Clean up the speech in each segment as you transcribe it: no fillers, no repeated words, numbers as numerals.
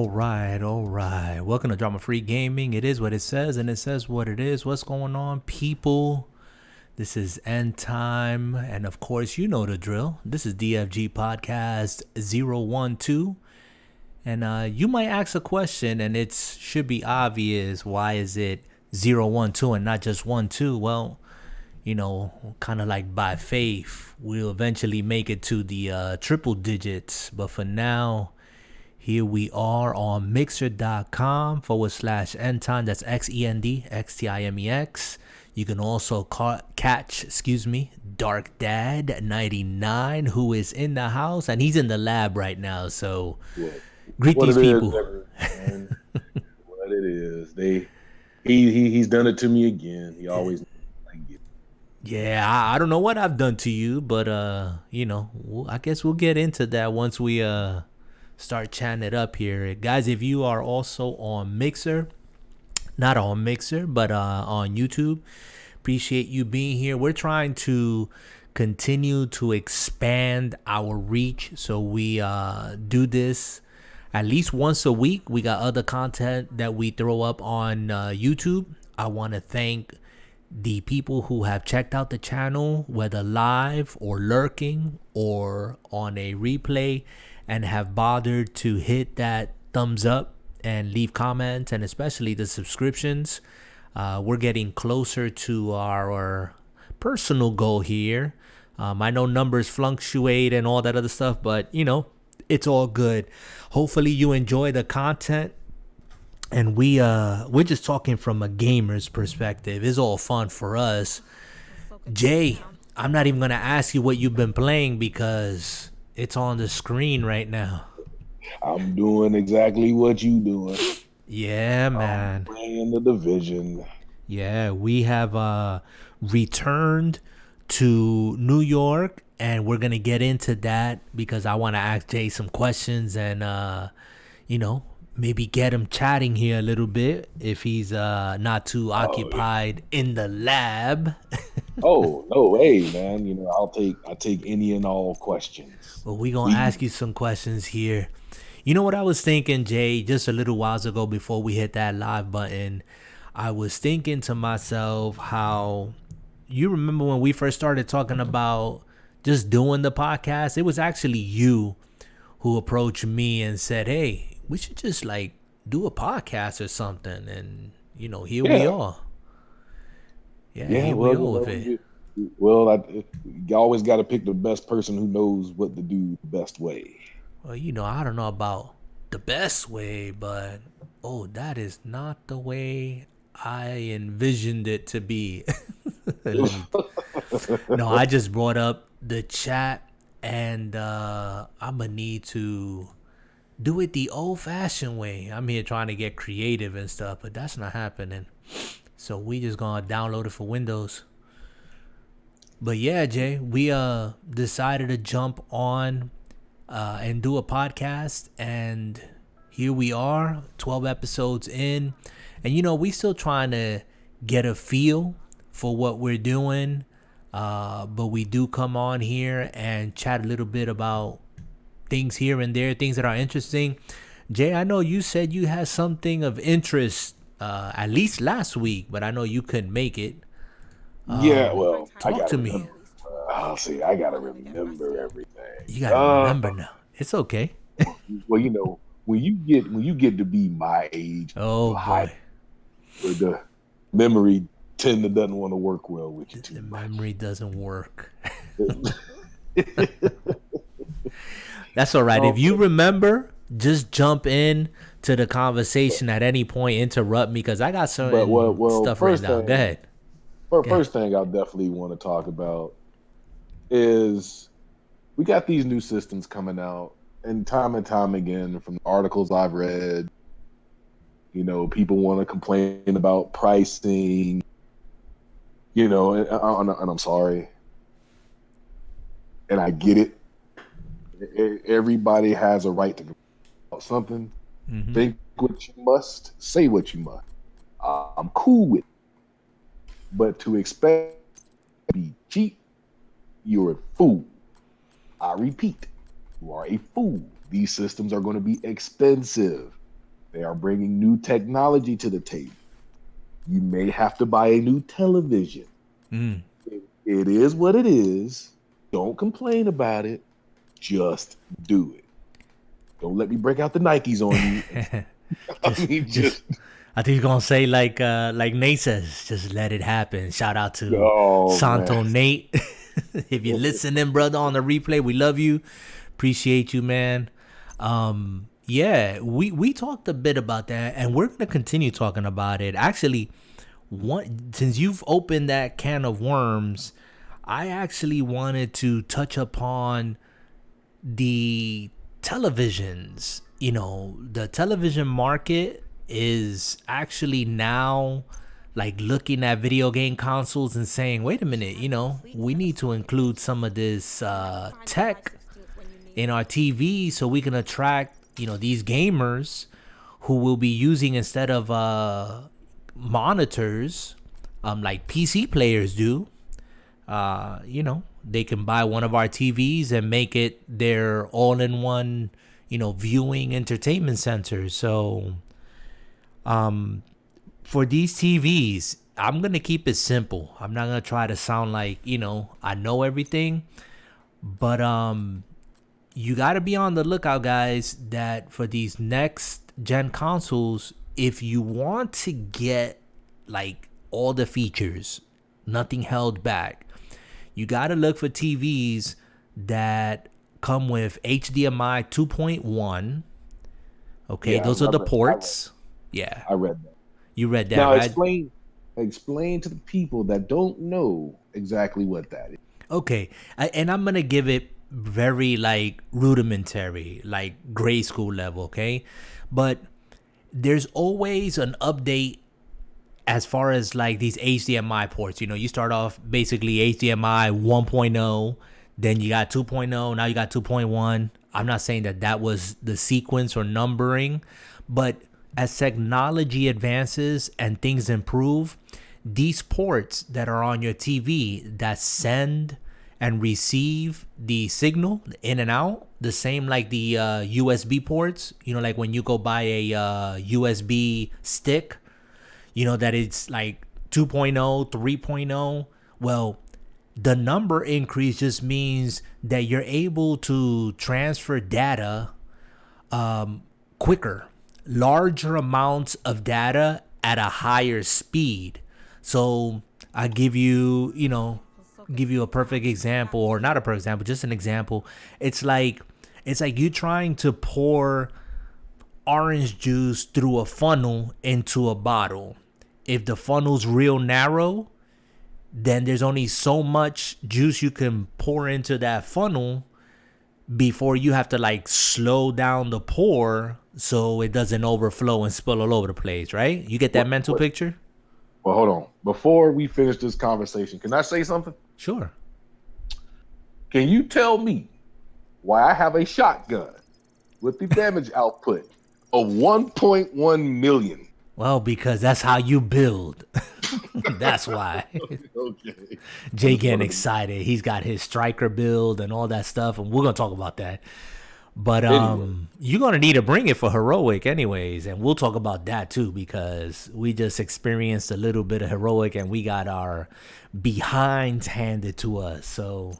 All right, all right. Welcome to Drama Free Gaming. It is what it says, and it says what it is. What's going on, people? This is End Time, and of course, you know the drill. This is DFG Podcast 012. And you might ask a question, and it should be obvious. Why is it 012 and not just 12? Well, you know, kind of like by faith, we'll eventually make it to the triple digits. But for now, here we are on mixer.com/endtime. That's XENDXTIMEX. You can also catch, Dark Dad 99, who is in the house, and he's in the lab right now. So greet these people. What it is. He's done it to me again. He always Yeah, I don't know what I've done to you, but you know, I guess we'll get into that once we start chatting it up here. Guys, if you are also on Mixer, not on Mixer, but on YouTube, appreciate you being here. We're trying to continue to expand our reach, so we do this at least once a week. We got other content that we throw up on YouTube. I want to thank the people who have checked out the channel, whether live or lurking or on a replay, and have bothered to hit that thumbs up and leave comments, and especially the subscriptions. We're getting closer to our personal goal here. I know numbers fluctuate and all that other stuff, but you know, it's all good. Hopefully you enjoy the content. And we're just talking from a gamer's perspective. It's all fun for us. Jay, I'm not even gonna ask you what you've been playing because it's on the screen right now. I'm doing exactly what you doing. Yeah, man. I'm playing the Division. Yeah, we have returned to New York, and we're gonna get into that because I want to ask Jay some questions and you know, maybe get him chatting here a little bit if he's not too occupied in the lab. Oh no, hey man, you know I take any and all questions. Well, we gonna ask you some questions here. You know what I was thinking, Jay, just a little whiles ago before we hit that live button, I was thinking to myself how you remember when we first started talking about just doing the podcast. It was actually you who approached me and said, hey, we should just like do a podcast or something. And you know, here we are. Here we are with it. You always got to pick the best person who knows what to do the best way. Well, you know, I don't know about the best way, but that is not the way I envisioned it to be. No, I just brought up the chat, and I'm gonna need to do it the old-fashioned way. I'm here trying to get creative and stuff, but that's not happening. So we just gonna download it for Windows. But yeah, Jay, we decided to jump on and do a podcast, and here we are, 12 episodes in. And you know, we still trying to get a feel for what we're doing, but we do come on here and chat a little bit about things here and there, things that are interesting. Jay, I know you said you had something of interest at least last week, but I know you couldn't make it. Yeah, well, talk to me. I'll see. I gotta remember everything. You gotta remember now. It's okay. Well, you know, when you get to be my age, boy, the memory doesn't want to work well with you too much. Memory doesn't work. That's all right. If you remember, just jump in to the conversation at any point. Interrupt me because I got some stuff right now. Go ahead. First thing I definitely want to talk about is we got these new systems coming out, and time again, from the articles I've read, you know, people want to complain about pricing, you know, and I'm sorry, and I get it. Everybody has a right to complain about something. Mm-hmm. Think what you must, say what you must. I'm cool with it. But to expect to be cheap, you're a fool. I repeat, you are a fool. These systems are going to be expensive. They are bringing new technology to the table. You may have to buy a new television. Mm. It is what it is. Don't complain about it. Just do it. Don't let me break out the Nikes on you. I think you're gonna say like Nate says, just let it happen. Shout out to Oh Santo man. Nate. If you're listening, brother, on the replay, we love you. Appreciate you, man. Yeah, we talked a bit about that, and we're gonna continue talking about it. Actually, since you've opened that can of worms, I actually wanted to touch upon the televisions. The television market is actually now like looking at video game consoles and saying, wait a minute, we need to include some of this tech in our TV so we can attract, these gamers who will be using, instead of monitors, like PC players do. They can buy one of our TVs and make it their all-in-one, viewing entertainment center. So, for these TVs, I'm going to keep it simple. I'm not going to try to sound like, I know everything. But you got to be on the lookout, guys, that for these next gen consoles, if you want to get like all the features, nothing held back, you got to look for TVs that come with HDMI 2.1. Okay, Yeah, those are the ports. Yeah. I read that. You read that, Now right? explain to the people that don't know exactly what that is. Okay, and I'm gonna give it very like rudimentary, like grade school level, okay? But there's always an update as far as like these HDMI ports. You start off basically HDMI 1.0, then you got 2.0, now you got 2.1. I'm not saying that was the sequence or numbering, but as technology advances and things improve, these ports that are on your TV that send and receive the signal in and out, the same like the USB ports, like when you go buy a USB stick, that it's like 2.0, 3.0. Well, the number increase just means that you're able to transfer data quicker, larger amounts of data at a higher speed. So I give you a perfect example, or not a perfect example, just an example. It's like you trying to pour orange juice through a funnel into a bottle. If the funnel's real narrow, then there's only so much juice you can pour into that funnel before you have to like slow down the pour so it doesn't overflow and spill all over the place, right? You get that mental picture? Well, hold on. Before we finish this conversation, can I say something? Sure. Can you tell me why I have a shotgun with the damage output of 1.1 million? Well, because that's how you build. That's why. Okay. Jay getting excited. He's got his striker build and all that stuff, and we're gonna talk about that. But anyway, you're gonna need to bring it for heroic, anyways, and we'll talk about that too, because we just experienced a little bit of heroic and we got our behinds handed to us. So,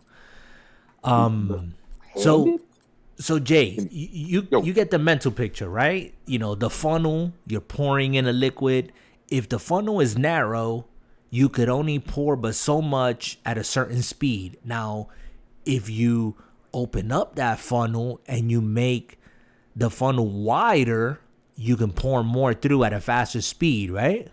So Jay, you get the mental picture, right? The funnel, you're pouring in a liquid. If the funnel is narrow, you could only pour but so much at a certain speed. Now, if you open up that funnel and you make the funnel wider, you can pour more through at a faster speed, right?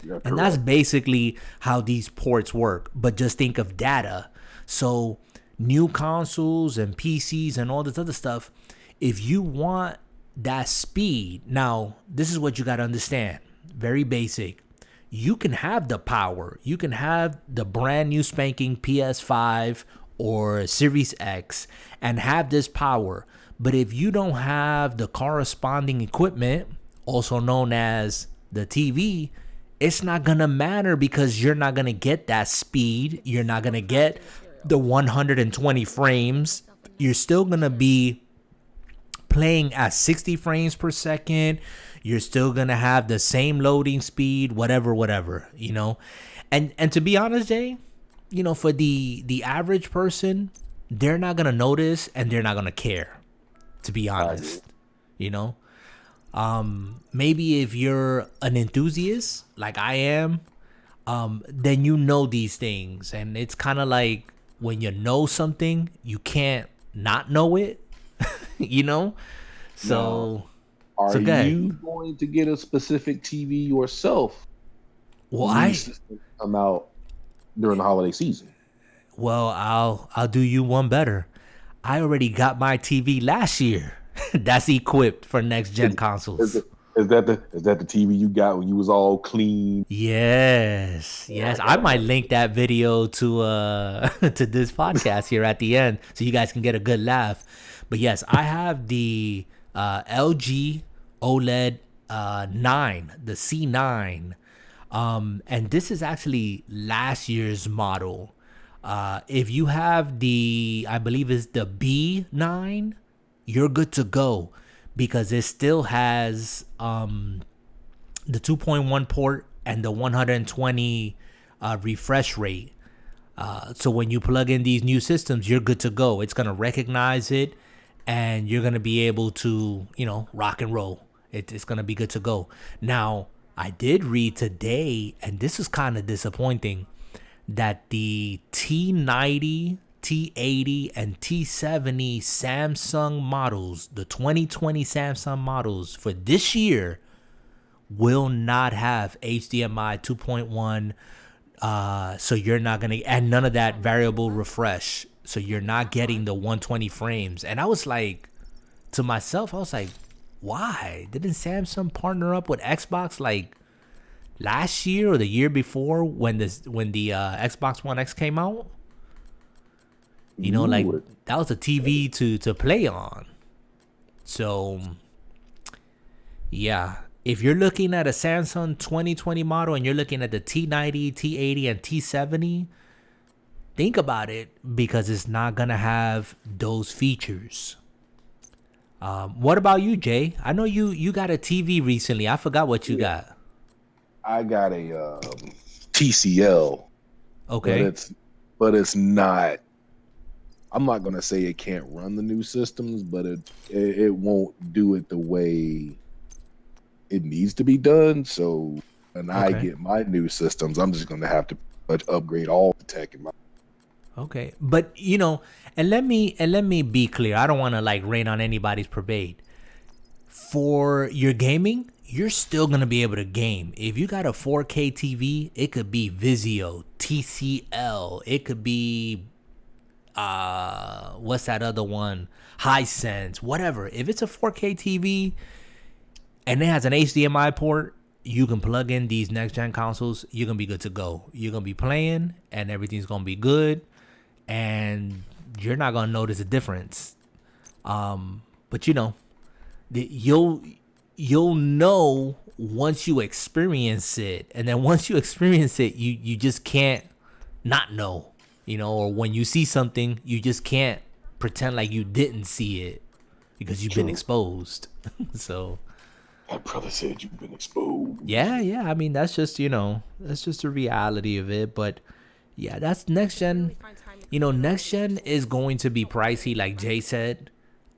Yeah, and that's basically how these ports work. But just think of data. So new consoles and PCs and all this other stuff, if you want that speed, now this is what you got to understand. Very basic. You can have the power. You can have the brand new spanking PS5 or Series X and have this power. But if you don't have the corresponding equipment, also known as the TV, it's not going to matter, because you're not going to get that speed. You're not going to get the 120 frames. You're still going to be playing at 60 frames per second. You're still going to have the same loading speed, whatever, you know. And to be honest, Jay, you know, for the average person, they're not going to notice and they're not going to care, to be honest. You know, maybe if you're an enthusiast like I am, then you know these things. And it's kind of like when you know something, you can't not know it, you know? So, are go ahead. you going to get a specific TV yourself? Well, when these systems come out during the holiday season. Well, I'll do you one better. I already got my TV last year. That's equipped for next gen consoles. Is that the TV you got when you was all clean? Yes. I might link that video to to this podcast here at the end, so you guys can get a good laugh. But yes, I have the LG OLED 9, the C9, and this is actually last year's model. If you have the, I believe it's the B9, you're good to go because it still has the 2.1 port and the 120 refresh rate. So when you plug in these new systems, you're good to go. It's going to recognize it and you're going to be able to, you know, rock and roll. It's going to be good to go. Now, I did read today, and this is kind of disappointing, that the T90, T80, and T70 Samsung models, the 2020 Samsung models for this year, will not have HDMI 2.1. So you're not going to, and none of that variable refresh. So you're not getting the 120 frames. And I was like, to myself, I was like, why? Didn't Samsung partner up with Xbox like last year or the year before when the Xbox One X came out? You know, like that was a TV to play on. So yeah, if you're looking at a Samsung 2020 model and you're looking at the T90, T80, and T70, think about it because it's not gonna have those features. What about you, Jay? I know you got a TV recently. I forgot what you got. I got a TCL. Okay. But it's not. I'm not gonna say it can't run the new systems, but it won't do it the way it needs to be done. So when I get my new systems, I'm just gonna have to upgrade all the tech in my. Okay, but you know, and let me be clear. I don't want to like rain on anybody's parade. For your gaming, you're still gonna be able to game. If you got a 4K TV, it could be Vizio, TCL, it could be what's that other one? Hisense, whatever. If it's a 4K TV and it has an HDMI port, you can plug in these next gen consoles. You're gonna be good to go. You're gonna be playing, and everything's gonna be good, and you're not gonna notice a difference. But you know, you'll know once you experience it, and then once you experience it, you just can't not know. You know, or when you see something, you just can't pretend like you didn't see it because you've been exposed. So. My brother said you've been exposed. Yeah. I mean, that's just, you know, that's just the reality of it. But yeah, that's next gen. You know, next gen is going to be pricey, like Jay said.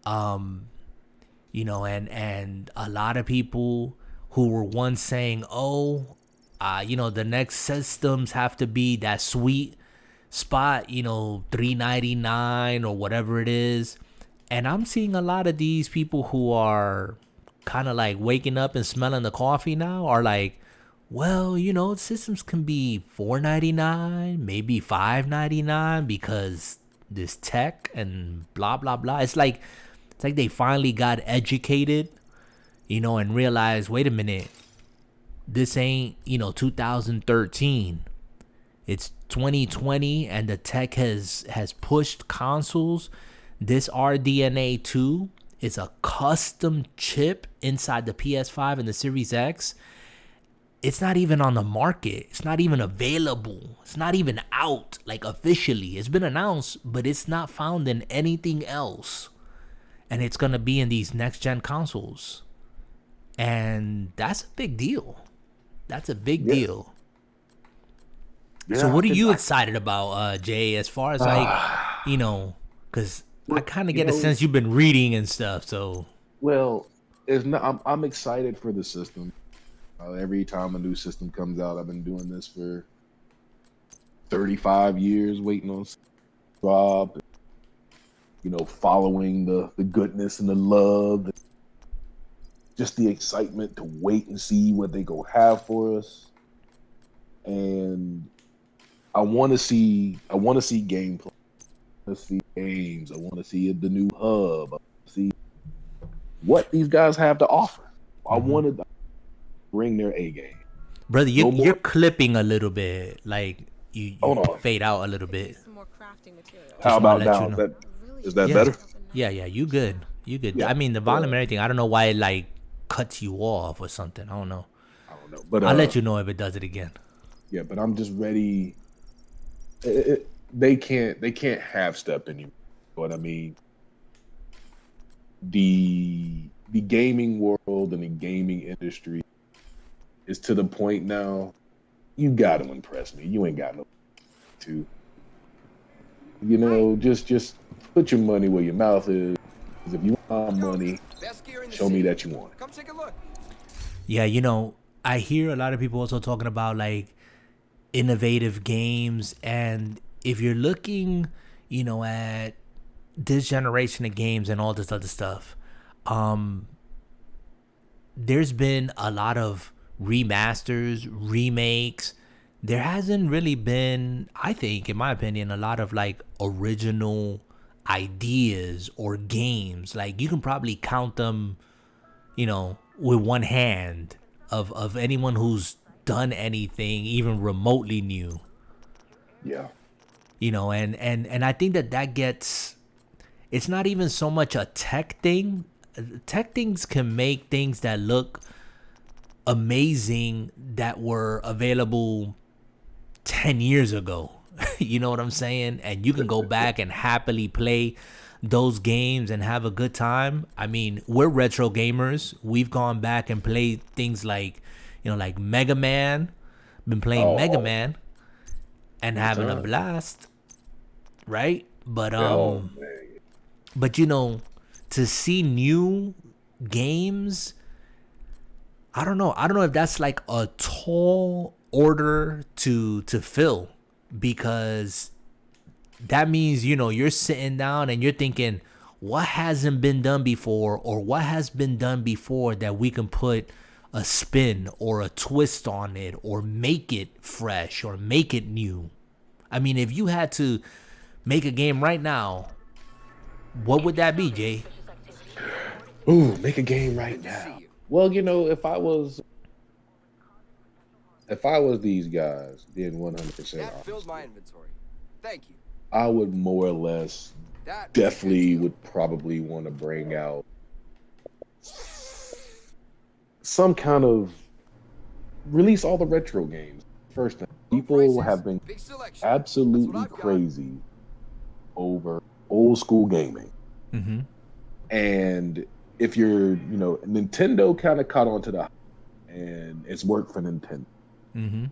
You know, and a lot of people who were once saying, you know, the next systems have to be that sweet spot, you know, $399 or whatever it is. And I'm seeing a lot of these people who are kind of like waking up and smelling the coffee now are like, well, you know, systems can be $499, maybe $599 because this tech and blah blah blah. It's like they finally got educated, you know, and realized, wait a minute, this ain't, you know, 2013. It's 2020 and the tech has pushed consoles. This RDNA 2 is a custom chip inside the PS5 and the Series X. It's not even on the market. It's not even available. It's not even out, like officially. It's been announced, but it's not found in anything else. And it's going to be in these next gen consoles. and that's a big deal. That's a big Yeah. deal. So Yeah, what are you excited about, Jay, as far as like, because I well, kind of get a sense you've been reading and stuff. So well, it's not. I'm excited for the system. Every time a new system comes out, I've been doing this for 35 years, waiting on drop. Following the goodness and the love, just the excitement to wait and see what they go have for us. And I want to see gameplay. I want to see games. I want to see the new hub. I want to see what these guys have to offer. I want to bring their A game. brother, No you're more. clipping a little bit, like you Hold on. fade out a little bit. How Just want about to let now? you know. Is that Yeah, better? yeah, you good, you good. Yeah. I mean, the volume and everything. I don't know why it like cuts you off or something. I don't know. I don't know, but I'll let you know if it does it again. yeah. But I'm just ready. They can't half step anymore. You know what I mean? The gaming world and the gaming industry is to the point now. You got to impress me. You ain't got no to. Just put your money where your mouth is. 'Cause if you want money, show me that you want it. Come take a look. Yeah, I hear a lot of people also talking about like innovative games, and if you're looking, at this generation of games and all this other stuff, there's been a lot of remasters, remakes. There hasn't really been, I think, in my opinion, a lot of like original ideas or games. Like you can probably count them, with one hand of anyone who's done anything even remotely new. Yeah. And I think that gets, it's not even so much a tech thing. Tech things can make things that look amazing that were available 10 years ago. You know what I'm saying? And you can go back and happily play those games and have a good time. I mean, we're retro gamers. We've gone back and played things like, like Mega Man. Been playing Mega Man and having a blast, right? But man. but to see new games, I don't know if that's like a tall order to fill, because that means you're sitting down and you're thinking, what hasn't been done before, or what has been done before that we can put a spin or a twist on it, or make it fresh or make it new. I mean, if you had to make a game right now, what would that be, Jay? Ooh, make a game right now. Well, if I was these guys, being 100% That filled honest, my inventory. Thank you. I would more or less definitely would probably want to bring out some kind of release all the retro games. First thing, people have been absolutely crazy over old school gaming. Mm-hmm. And if you're, Nintendo kind of caught on to the, and it's worked for Nintendo. Mm-hmm.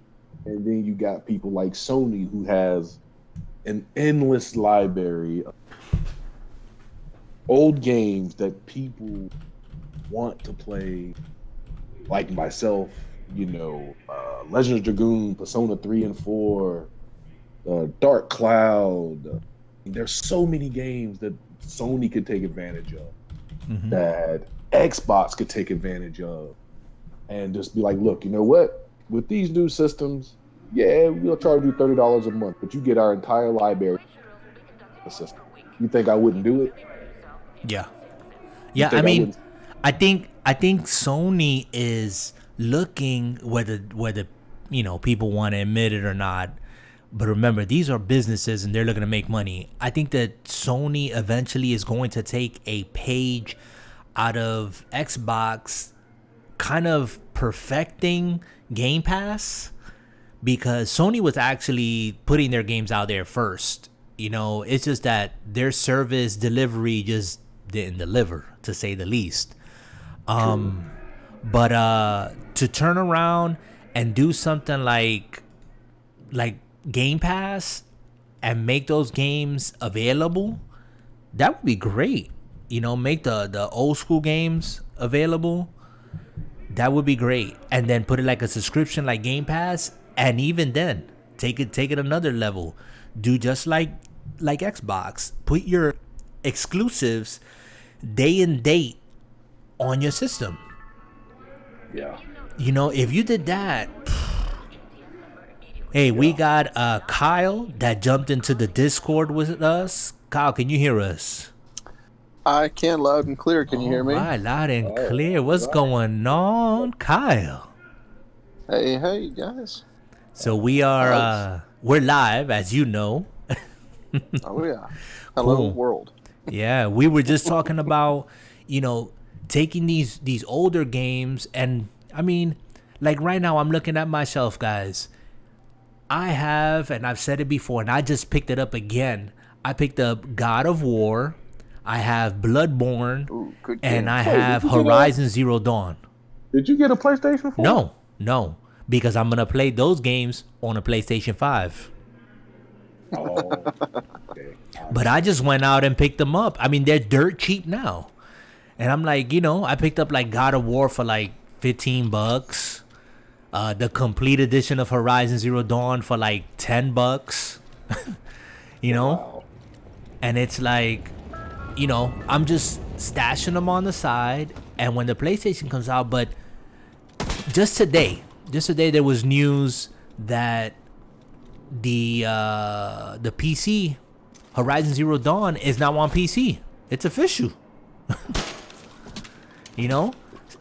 And then you got people like Sony, who has an endless library of old games that people want to play, like myself, Legend of Dragoon, Persona 3 and 4, Dark Cloud. There's so many games that Sony could take advantage of, that Xbox could take advantage of, and just be like, look, you know what? With these new systems, yeah, we'll charge you $30 a month, but you get our entire library system. You think I wouldn't do it? Yeah. Yeah, I mean, I think Sony is looking, whether people want to admit it or not. But remember, these are businesses and they're looking to make money. I think that Sony eventually is going to take a page out of Xbox, kind of perfecting Game Pass, because Sony was actually putting their games out there first. It's just that their service delivery just didn't deliver, to say the least. But to turn around and do something like Game Pass and make those games available, that would be great. You know, make the old school games available. That would be great. And then put it like a subscription like Game Pass, and even then, take it another level. Do just like Xbox. Put your exclusives day and date on your system. Yeah. You know, if you did that, hey, we got Kyle that jumped into the Discord with us. Kyle, can you hear us? I can, loud and clear. Can you hear me? All right, loud and clear. What's going on, Kyle? Hey, guys. So we are we're live, as you know. Oh yeah. Hello, Cool. world. Yeah, we were just talking about, you know, taking these older games, and I mean, like right now I'm looking at my shelf, guys. I have, and I've said it before, and I just picked it up again. I picked up God of War. I have Bloodborne, Ooh, good and game. I Wait, have did you get Horizon Zero Dawn. Did you get a PlayStation 4? No, because I'm gonna play those games on a PlayStation 5. Oh, okay. But I just went out and picked them up. I mean, they're dirt cheap now. And I'm like, you know, I picked up like God of War for like $15. The complete edition of Horizon Zero Dawn for like $10. You know? Wow. And it's like, you know, I'm just stashing them on the side. And when the PlayStation comes out, but just today there was news that the PC Horizon Zero Dawn is now on PC. It's official. You know?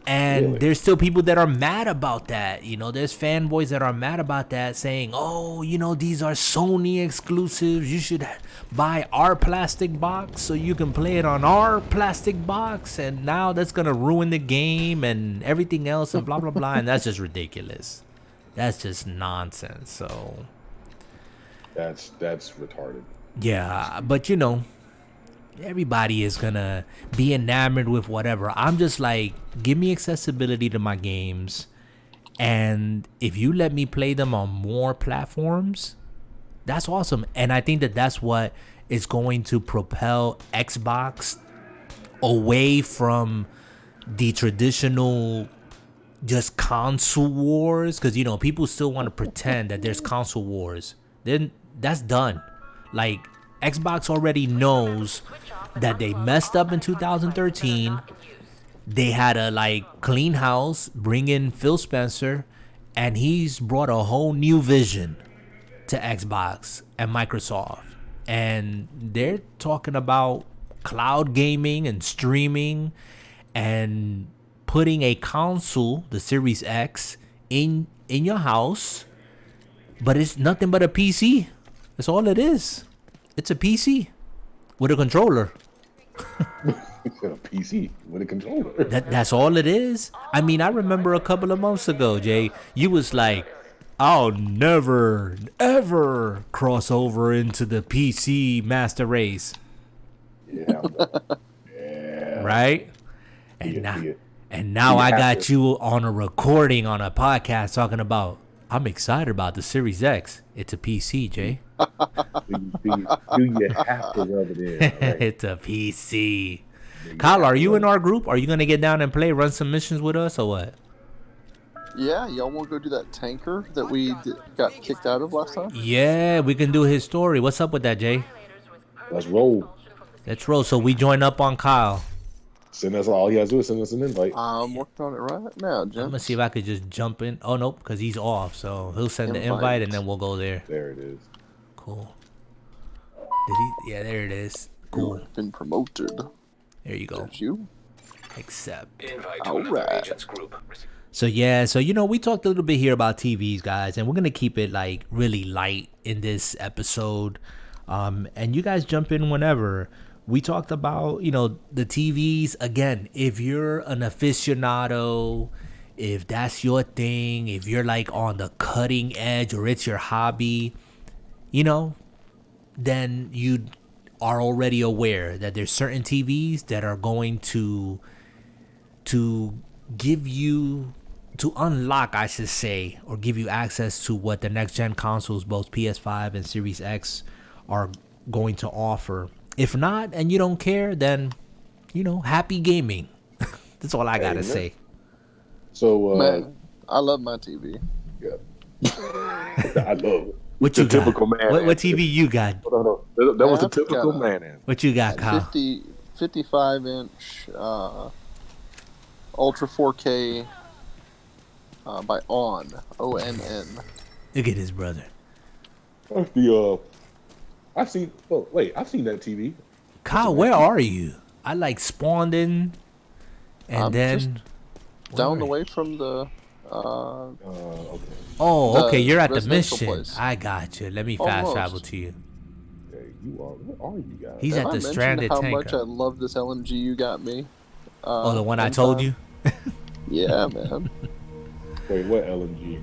And Really? there's still people that are mad about that. You know, there's fanboys that are mad about that, saying, oh, you know, these are Sony exclusives. You should buy our plastic box so you can play it on our plastic box. And now that's going to ruin the game and everything else and blah, blah, blah. And that's just ridiculous. That's just nonsense. So, That's retarded. yeah, but you know, everybody is gonna be enamored with whatever. I'm just like, give me accessibility to my games, and if you let me play them on more platforms, that's awesome. And I think that that's what is going to propel Xbox away from the traditional just console wars, because you know people still want to pretend that there's console wars. Then that's done. Like, Xbox already knows that they messed up in 2013. They had a like clean house, bring in Phil Spencer, and he's brought a whole new vision to Xbox and Microsoft. And they're talking about cloud gaming and streaming and putting a console, the Series X, in your house. But it's nothing but a PC. That's all it is. It's a PC with a controller. It's got a PC with a controller. That's all it is. I mean, I remember a couple of months ago, Jay, you was like, I'll never, ever cross over into the PC master race. Yeah. Yeah. Right? And Yeah, now, yeah. and now You I have got to. you on a recording on a podcast talking about, I'm excited about the Series X. It's a PC, Jay. Do you have to rub it in? All right? It's a PC. Kyle, are you in our group? Are you going to get down and play, run some missions with us, or what? Yeah, y'all want to go do that tanker that we got kicked out of last time? Yeah, we can do his story. What's up with that, Jay? Let's roll. Let's roll. So we join up on Kyle. Send us all. He has to do is send us an invite. I'm working on it right now, I'm Jim. going to see if I could just jump in. Oh, nope, because he's off. So he'll send the invite, and then we'll go there. There it is. Cool. Did he? Yeah, there it is. Cool. Been promoted. There you go. There's you. Accept. Invite to All another right. agent's group. So yeah, so you know, we talked a little bit here about TVs, guys, and we're gonna keep it like really light in this episode. And you guys jump in whenever. We talked about, you know, the TVs. Again, if you're an aficionado, if that's your thing, if you're like on the cutting edge or it's your hobby, you know, then you are already aware that there's certain TVs that are going to give you to unlock, I should say, or give you access to what the next gen consoles, both PS5 and Series X, are going to offer. If not, and you don't care, then happy gaming. That's all I gotta say. So, Man, I love my TV. yeah. I love it. What you The got? typical man What answer. TV you got? No. That was a I've got typical a- man answer. What you got, Kyle? 55-inch Ultra 4K by ONN. ONN. Look at his brother. I've seen that TV. Kyle, where are you? I spawned in, and I'm then Down the where? way from the Okay. Oh, okay. the You're at the residential mission. place. I got you. Let me fast Almost. travel to you. Okay. Where are you guys? He's Have at I the mentioned stranded how much I tanker. love this LMG you got me? The one I one told time? you. Yeah, man. Wait, what LMG?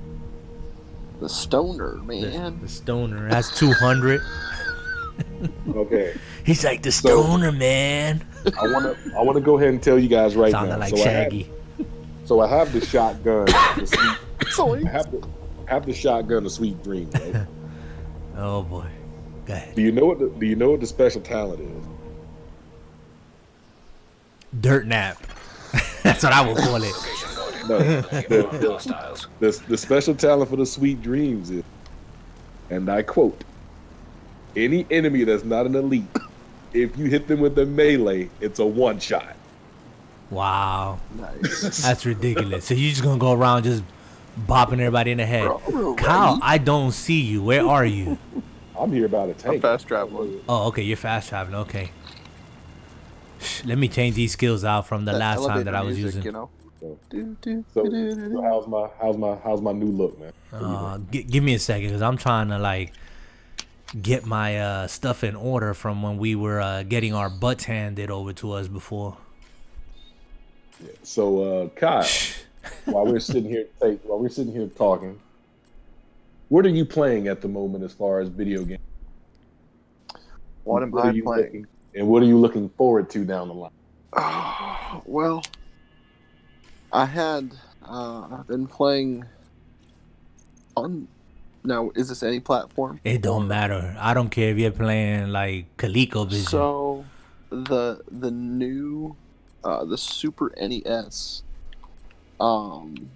The stoner, man. The stoner. That's 200. Okay. He's like the stoner, man. I wanna go ahead and tell you guys right Sounded now. like Shaggy. I have the shotgun. Sorry. I have the shotgun, the Sweet Dream. Right? Oh boy. Go ahead. Do you know what the special talent is? Dirt nap. That's what I would call it. No, the special talent for the Sweet Dreams is, and I quote, any enemy that's not an elite, if you hit them with a melee, it's a one shot. Wow. Nice. That's ridiculous. So you just gonna go around just bopping everybody in the head. Bro, Kyle, Reggie. I don't see you. Where are you? I'm here about a I'm tank. fast traveling. Oh, okay. You're fast traveling. Okay. Let me change these skills out from the That last time elevator that I was music, using. You know. So, Do, do, so, do, do, do, do. how's my new look, man? Give me a second, because I'm trying to get my stuff in order from when we were getting our butts handed over to us before. Yeah. So, Kyle, while we're sitting here talking, what are you playing at the moment as far as video games? What am are I you playing? looking- and what are you looking forward to down the line? Well, I had I've been playing on. Now, is this any platform? It don't matter. I don't care if you're playing ColecoVision. So, the new the Super NES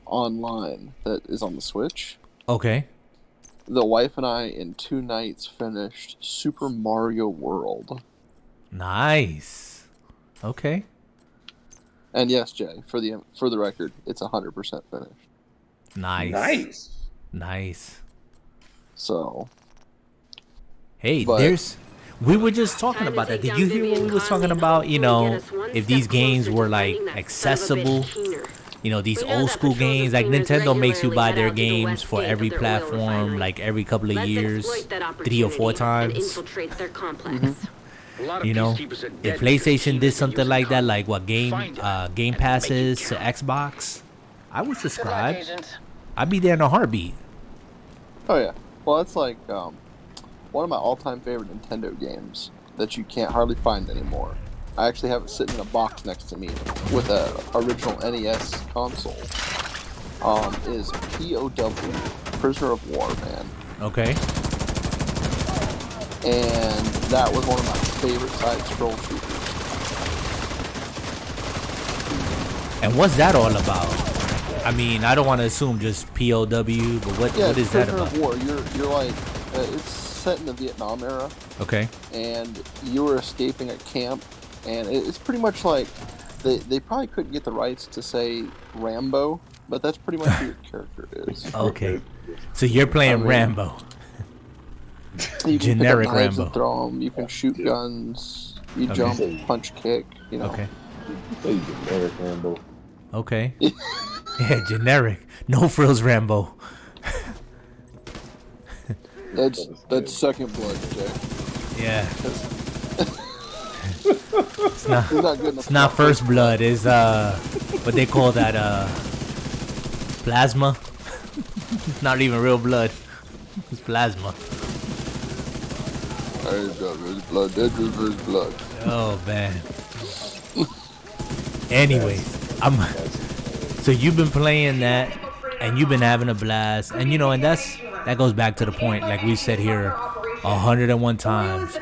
online that is on the Switch. Okay. The wife and I in 2 nights finished Super Mario World. Nice. Okay. And yes, Jay, for the record, it's 100% finished. Nice. Nice. So, Hey, But- we were just talking about that. Did you hear what we was talking about? If these games were accessible, these old school games, Nintendo makes you buy their games for every platform, every couple of years, 3 or 4 times. If PlayStation did something like that, like what Game Pass is to Xbox, I would subscribe. I'd be there in a heartbeat. oh yeah. Well, it's like one of my all-time favorite Nintendo games that you can't hardly find anymore. I actually have it sitting in a box next to me with a original NES console. Is POW, Prisoner of War, man. Okay. And that was one of my favorite side-scroll shooters. And what's that all about? I mean, I don't want to assume just POW, but what is that Prisoner about? of War. You're like it's set in the Vietnam era, Okay. and you were escaping a camp, and it's pretty much like they probably couldn't get the rights to say Rambo, but that's pretty much who your character is. Okay. So you're playing Rambo. You can Generic pick up knives Rambo. and throw them. You can shoot guns. You Okay. jump, punch, kick. Okay. Say generic Rambo. Okay. Yeah, generic. No frills Rambo. That's second blood, Jay. Yeah. It's not good enough. It's not first blood. It's what they call that plasma. It's not even real blood. It's plasma. There's blood. There's blood. Oh man. Anyways, So you've been playing that, and you've been having a blast, and you know, and that goes back to the point, like we said here, 101 times.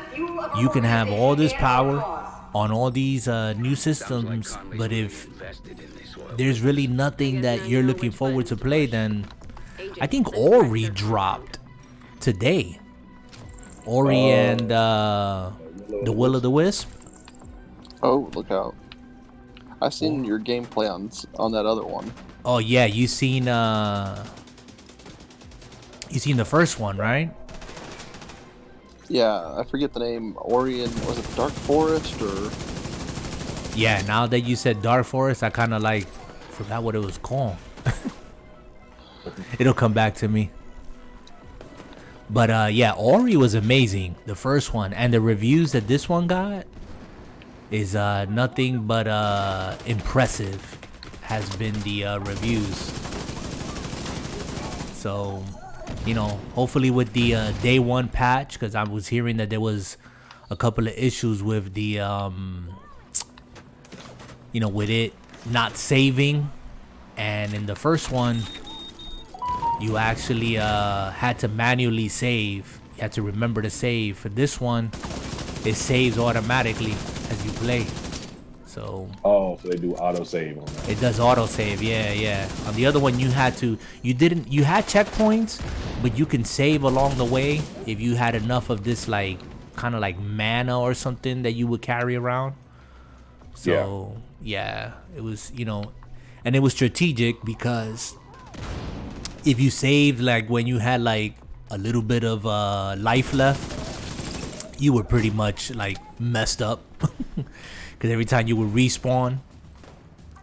You can have all this power on all these new systems, but if there's really nothing that you're looking forward to play, then I think Ori dropped today. Ori and the Will of the Wisp. Oh, look out! I've seen your gameplay on that other one. Oh yeah, you seen the first one, right? Yeah, I forget the name. Ori and was it Dark Forest or? Yeah, now that you said Dark Forest, I kind of like forgot what it was called. It'll come back to me. But yeah, Ori was amazing, the first one, and the reviews that this one got is nothing but impressive. Has been the reviews. So, you know, hopefully with the day one patch, because I was hearing that there was a couple of issues with the you know, with it not saving, and in the first one you actually had to manually save. You had to remember to save. For this one, it saves automatically as you play. So so they do autosave on that. it does autosave, yeah. On the other one, you had checkpoints, but you can save along the way if you had enough of this, like, kind of like mana or something that you would carry around. So yeah, it was, you know, and it was strategic because if you saved like when you had like a little bit of life left, you were pretty much like messed up because every time you would respawn,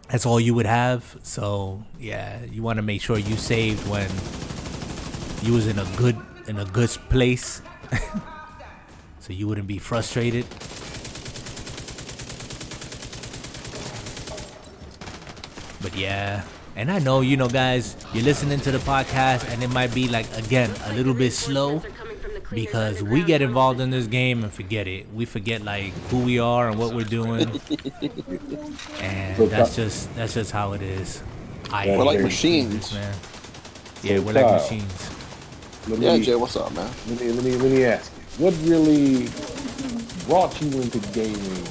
that's all you would have. So yeah, you want to make sure you saved when you was in a good place, so you wouldn't be frustrated. But yeah, and I know, you know, guys, you're listening to the podcast and it might be like, again, a little bit slow because we get involved in this game and forget it. We forget like who we are and what we're doing, and that's just how it is. We're like machines, man. Yeah, we're like machines. Yeah, Jay, what's up, man? Let me ask you, what really brought you into gaming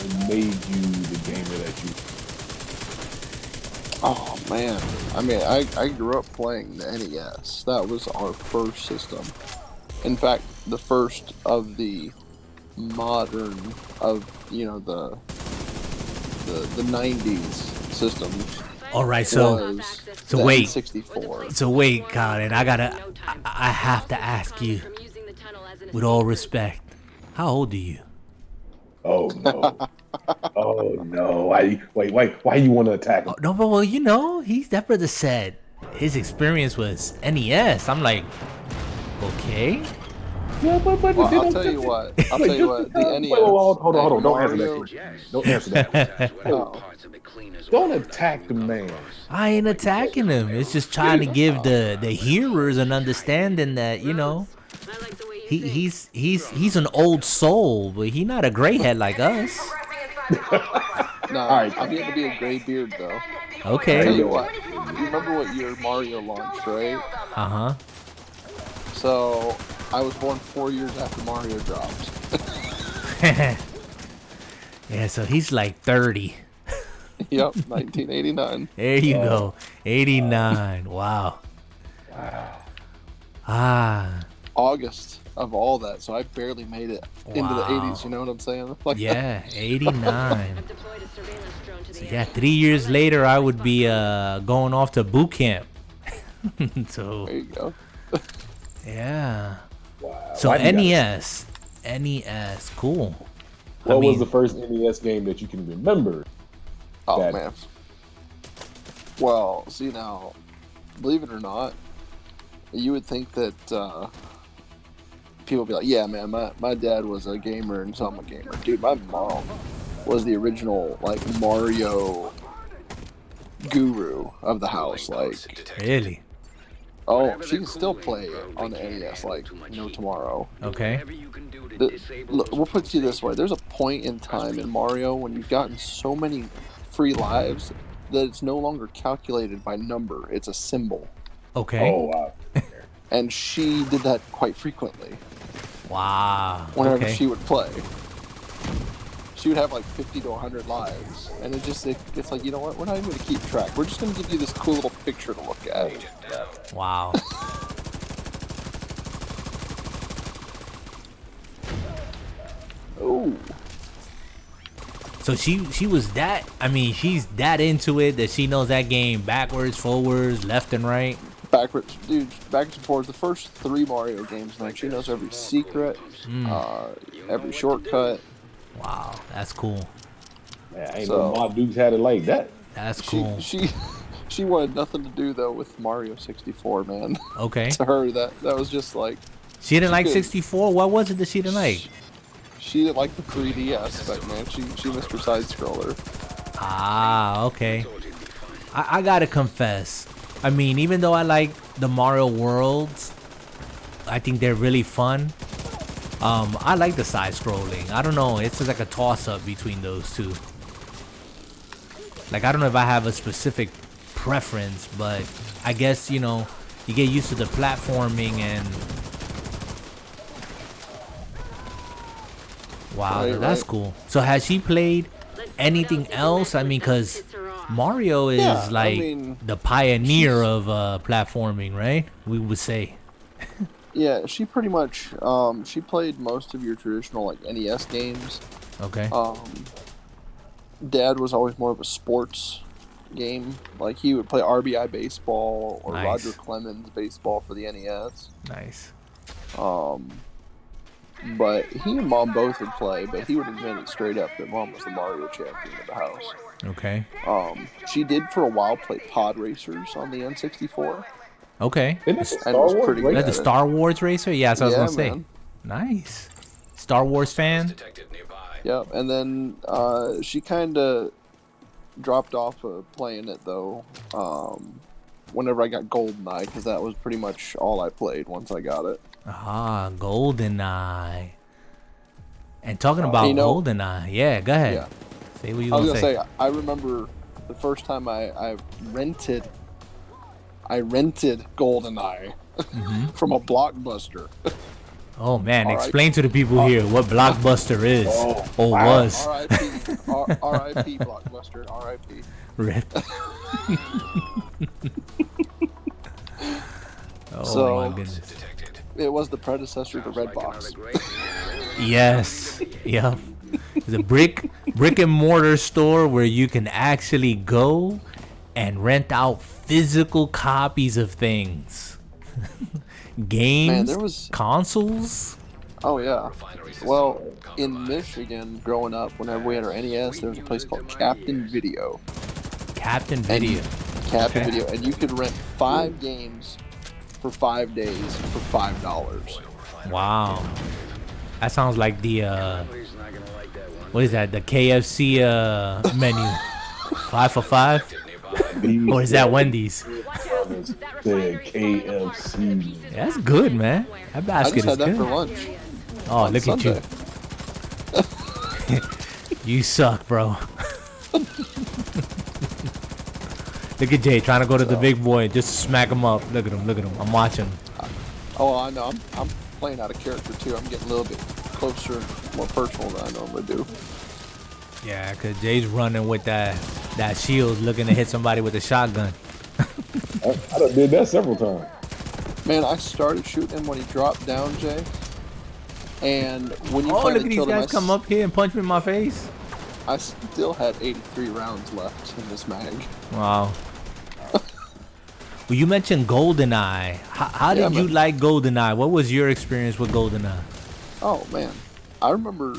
and made you the gamer that you? Oh man, I mean, I grew up playing the NES. That was our first system. In fact, the first of the modern of, you know, the 90s systems. All right, so wait, 64. So wait, Colin, I have to ask you, with all respect, how old are you? Oh no. Oh no! Why you want to attack him? Oh, no, but well, you know, that brother said his experience was NES. I'm like, okay. Yeah, but well, I'll tell you what. The NES. Hold on. Don't answer that. Don't answer that. Oh. Don't attack the man. I ain't attacking him. It's just trying to give the hearers an understanding that, you know, he's an old soul, but he's not a gray head like us. No, right. I'm getting to be a gray beard though. Okay. I'll tell you what. You remember what year Mario launched, right? Uh-huh. So I was born 4 years after Mario dropped. Yeah, so he's like 30. Yep, 1989. There you go. 89. Wow. August of all that, so I barely made it into the 80s, you know what I'm saying? Like, yeah, 89. So yeah, 3 years later, I would be going off to boot camp. So there you go. yeah. Wow. So NES, cool. What was the first NES game that you can remember? Oh man. Well, see now, believe it or not, you would think that people would be like, yeah, man, my dad was a gamer and so I'm a gamer. Dude, my mom was the original, like, Mario guru of the house. Like, Really? oh, she can still play on the NES like no tomorrow. Okay. Look, we'll put it to you this way. There's a point in time in Mario when you've gotten so many free lives that it's no longer calculated by number; it's a symbol. Okay. Oh wow. And she did that quite frequently. Wow. Whenever Okay. she would play, she would have like 50 to 100 lives, and it's like, you know what? We're not even going to keep track. We're just going to give you this cool little picture to look at. Wow. Ooh. So she was that. I mean, she's that into it that she knows that game backwards, forwards, left and right. Backwards, dude, backwards and forwards. The first 3 Mario games, man, she knows every secret, every shortcut. Wow, that's cool. Man, I ain't So- know my dudes had it like that. That's cool. She wanted nothing to do though with Mario 64, man. Okay. To her, that was just like, She didn't like could- 64. What was it that she didn't like? she didn't like the 3D aspect, man. She missed her side scroller. Ah, okay. I gotta confess. I mean, even though I like the Mario worlds, I think they're really fun. I like the side scrolling. I don't know. It's just like a toss up between those two. Like, I don't know if I have a specific preference, but I guess, you know, you get used to the platforming and. Wow, Right, that's right. cool. So has she played anything else? I mean, because Mario is Yeah, I like mean, the pioneer of platforming, right? We would say. Yeah, she pretty much she played most of your traditional like NES games. Okay. Dad was always more of a sports game. Like he would play RBI baseball or Nice. Roger Clemens baseball for the NES. Nice. But he and Mom both would play, but he would admit it straight up that Mom was the Mario champion of the house. Okay. She did for a while play Pod Racers on the N64. Okay. Isn't that the And Star was Wars pretty race? good. That's the Star Wars racer? Yeah, that's what I was Yeah, gonna say. man. Nice. Star Wars fan? Yep, and then she kind of dropped off of playing it though. Whenever I got GoldenEye, because that was pretty much all I played once I got it. Ah, GoldenEye. And talking about you know- GoldenEye, yeah, go ahead. Yeah, Say what you I was gonna gonna say. say I remember the first time I rented GoldenEye from a Blockbuster. Oh man, All right. explain to the people here what Blockbuster is or wow. was. R.I.P. R.I.P. Blockbuster. R.I.P. Rip. Oh So- my goodness. It was the predecessor to Redbox. Yes. Yep. It's a brick and mortar store where you can actually go and rent out physical copies of things. Games, Man, there was- consoles. Oh yeah. Well, in Michigan, growing up, whenever we had our NES, there was a place called Captain Video. Captain Video. Captain Okay. Video, and you could rent 5 games for 5 days for $5. Wow. That sounds like the what is that? The KFC menu. 5 for 5? Or is that Wendy's? The KFC. Yeah, that's good, man. That I basket just is had that good. for lunch. Oh, on look Sunday. at you. You suck, bro. Look at Jay trying to go to the big boy just to smack him up. Look at him, look at him. I'm watching. Oh, I know. I'm playing out of character too. I'm getting a little bit closer, more personal than I normally do. Yeah, because Jay's running with that shield looking to hit somebody with a shotgun. I done did that several times. Man, I started shooting him when he dropped down, Jay. And when you Oh, finally look at these killed him, guys come up here and punch me in my face. I still had 83 rounds left in this mag. Wow. Well, you mentioned GoldenEye. How Yeah, did you man. like GoldenEye? What was your experience with GoldenEye? Oh man, I remember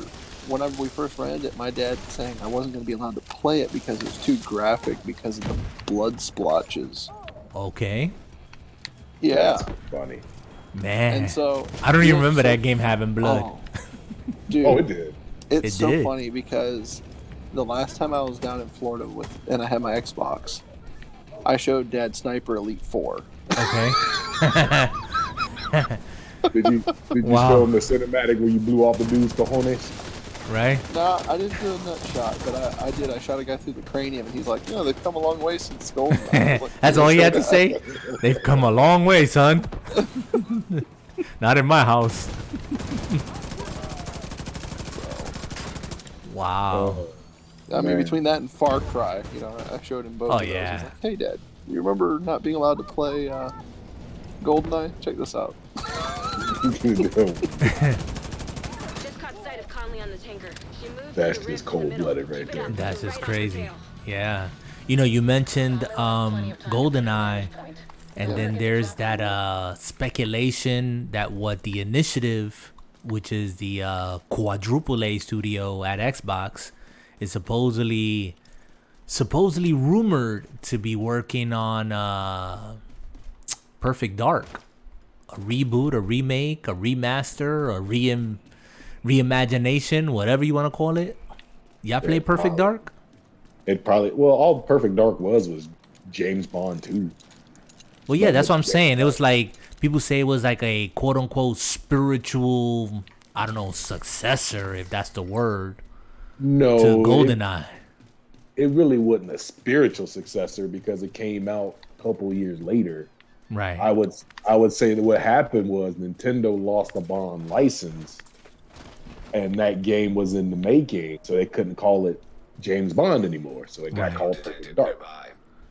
whenever we first ran it, my dad saying I wasn't going to be allowed to play it because it was too graphic because of the blood splotches. Okay. Yeah, That's funny. Man. and so I don't you even know, remember so- that game having blood. Oh, dude, Oh, it did. it's It so did. funny because the last time I was down in Florida and I had my Xbox, I showed Dad Sniper Elite 4. Okay. Did you Wow. show him the cinematic where you blew off the dude's cojones? right? Nah, I didn't do a nut shot, but I did. I shot a guy through the cranium, and he's like, they've come a long way since GoldenEye. Like, That's all he had to say. They've come a long way, son. Not in my house. Wow. I mean, Man. between that and Far Cry, I showed him both. Oh, of those. yeah. He's like, hey, Dad, you remember not being allowed to play GoldenEye? Check this out. That's just cold-blooded right there. That's just crazy. Yeah. You mentioned GoldenEye, and then there's that speculation that what the Initiative, which is the quadruple A studio at Xbox, is supposedly rumored to be working on Perfect Dark, a reboot, a remake, a remaster, a reimagination, whatever you want to call it. Y'all play Perfect Dark? It probably all Perfect Dark was James Bond 2. Well, yeah, that's what I'm saying. It was like people say it was like a quote unquote spiritual, I don't know, successor, if that's the word, No, to GoldenEye. It really wasn't a spiritual successor because it came out a couple years later. Right. I would say that what happened was Nintendo lost the Bond license, and that game was in the making, so they couldn't call it James Bond anymore. So it got called Perfect Dark.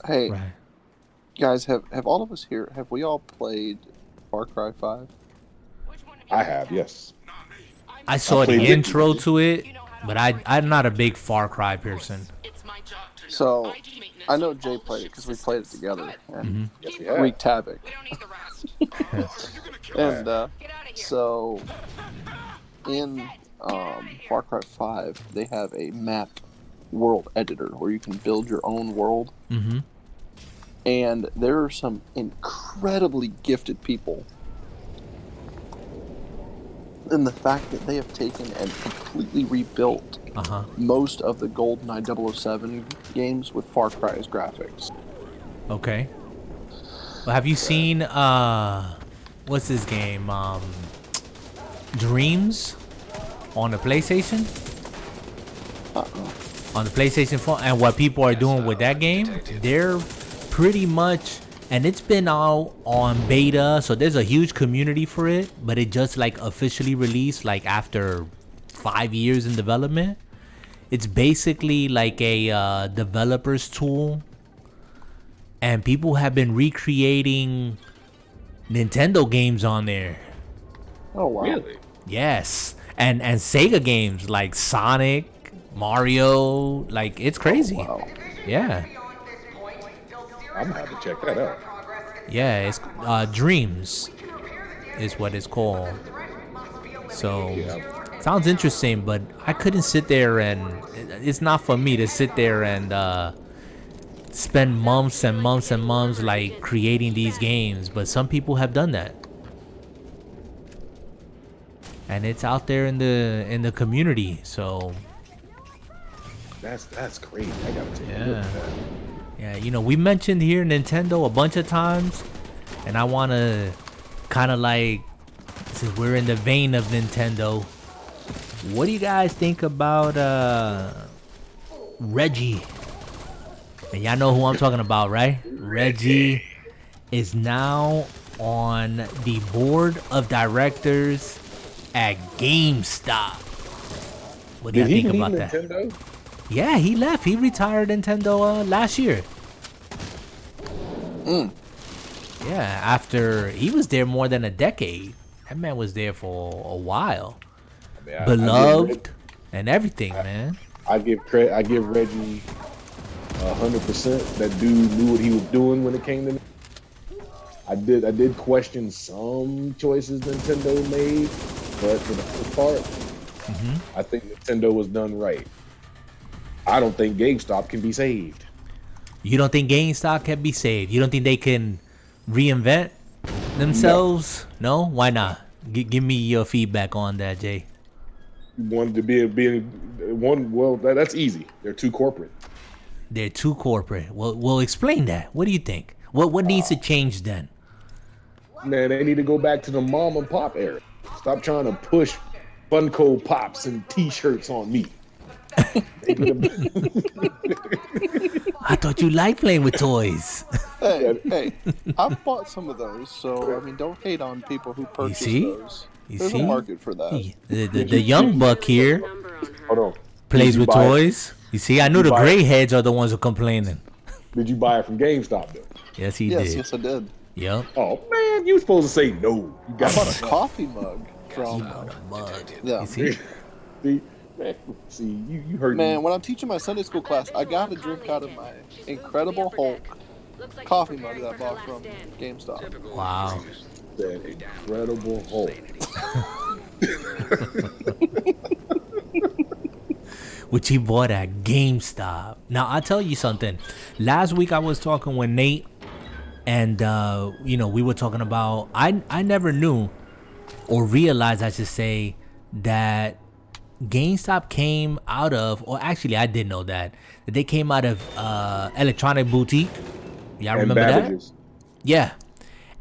Hey, Right. guys, have all of us here, have we all played Far Cry 5? I have, yes. I saw the played it. intro to it, but I'm not a big Far Cry person. So, I know Jay played it because we played it together and Yes, we have. wreaked havoc. And so, in Far Cry 5, they have a map world editor where you can build your own world. Mm-hmm. And there are some incredibly gifted people. And the fact that they have taken and completely rebuilt most of the GoldenEye 007 games with Far Cry's graphics. Okay. Well, have you seen what's this game? Dreams on the PlayStation? On the PlayStation 4, and what people are doing with that game, they're pretty much, and it's been out on beta, so there's a huge community for it, but it just like officially released like after 5 years in development. It's basically like a developer's tool, and people have been recreating Nintendo games on there. Oh, wow. Really? Yes, and Sega games like Sonic, Mario, like it's crazy. Oh, wow. Yeah. I'm gonna have to check that out. Yeah, it's Dreams is what it's called. So sounds interesting, but I couldn't sit there and it's not for me to sit there and spend months and months and months like creating these games, but some people have done that. And it's out there in the community, so That's great. I gotta take a look at that. yeah, we mentioned here Nintendo a bunch of times, and I want to kind of like, since we're in the vein of Nintendo, what do you guys think about Reggie? And y'all know who I'm talking about, right? Reggie is now on the board of directors at GameStop. What do you think about that? Nintendo? Yeah, he left. He retired Nintendo last year. Yeah, after he was there more than a decade. That man was there for a while. I mean, Beloved and everything, man. I give Reggie 100%. That dude knew what he was doing when it came to. I did question some choices Nintendo made, but for the most part, I think Nintendo was done right. I don't think GameStop can be saved. You don't think GameStop can be saved? You don't think they can reinvent themselves? No? Why not? Give me your feedback on that, Jay. Wanted to be one. Well, that's easy. They're too corporate. They're too corporate. Well, explain that. What do you think? What needs to change then? Man, they need to go back to the mom and pop era. Stop trying to push Funko Pops and T-shirts on me. I thought you liked playing with toys. Hey, I bought some of those, so I mean, don't hate on people who purchase those. There's a market for that. The young buck here Hold on. plays with toys. You see, I knew the gray heads are the ones who complaining. Did you buy it from GameStop though? Yes, he did. Yes, I did. Yep. Oh man, you were supposed to say no. You I got bought a coffee mug from. Yeah. You see? See, you heard Man, me. when I'm teaching my Sunday school class, I got to drink out of my Incredible Hulk coffee mug that I bought from GameStop. Wow. That Incredible Hulk. Which he bought at GameStop. Now, I'll tell you something. Last week I was talking with Nate, and we were talking about I never knew or realized, I should say, that GameStop came out of, or actually I did know that they came out of Electronic Boutique. Y'all remember that? Yeah.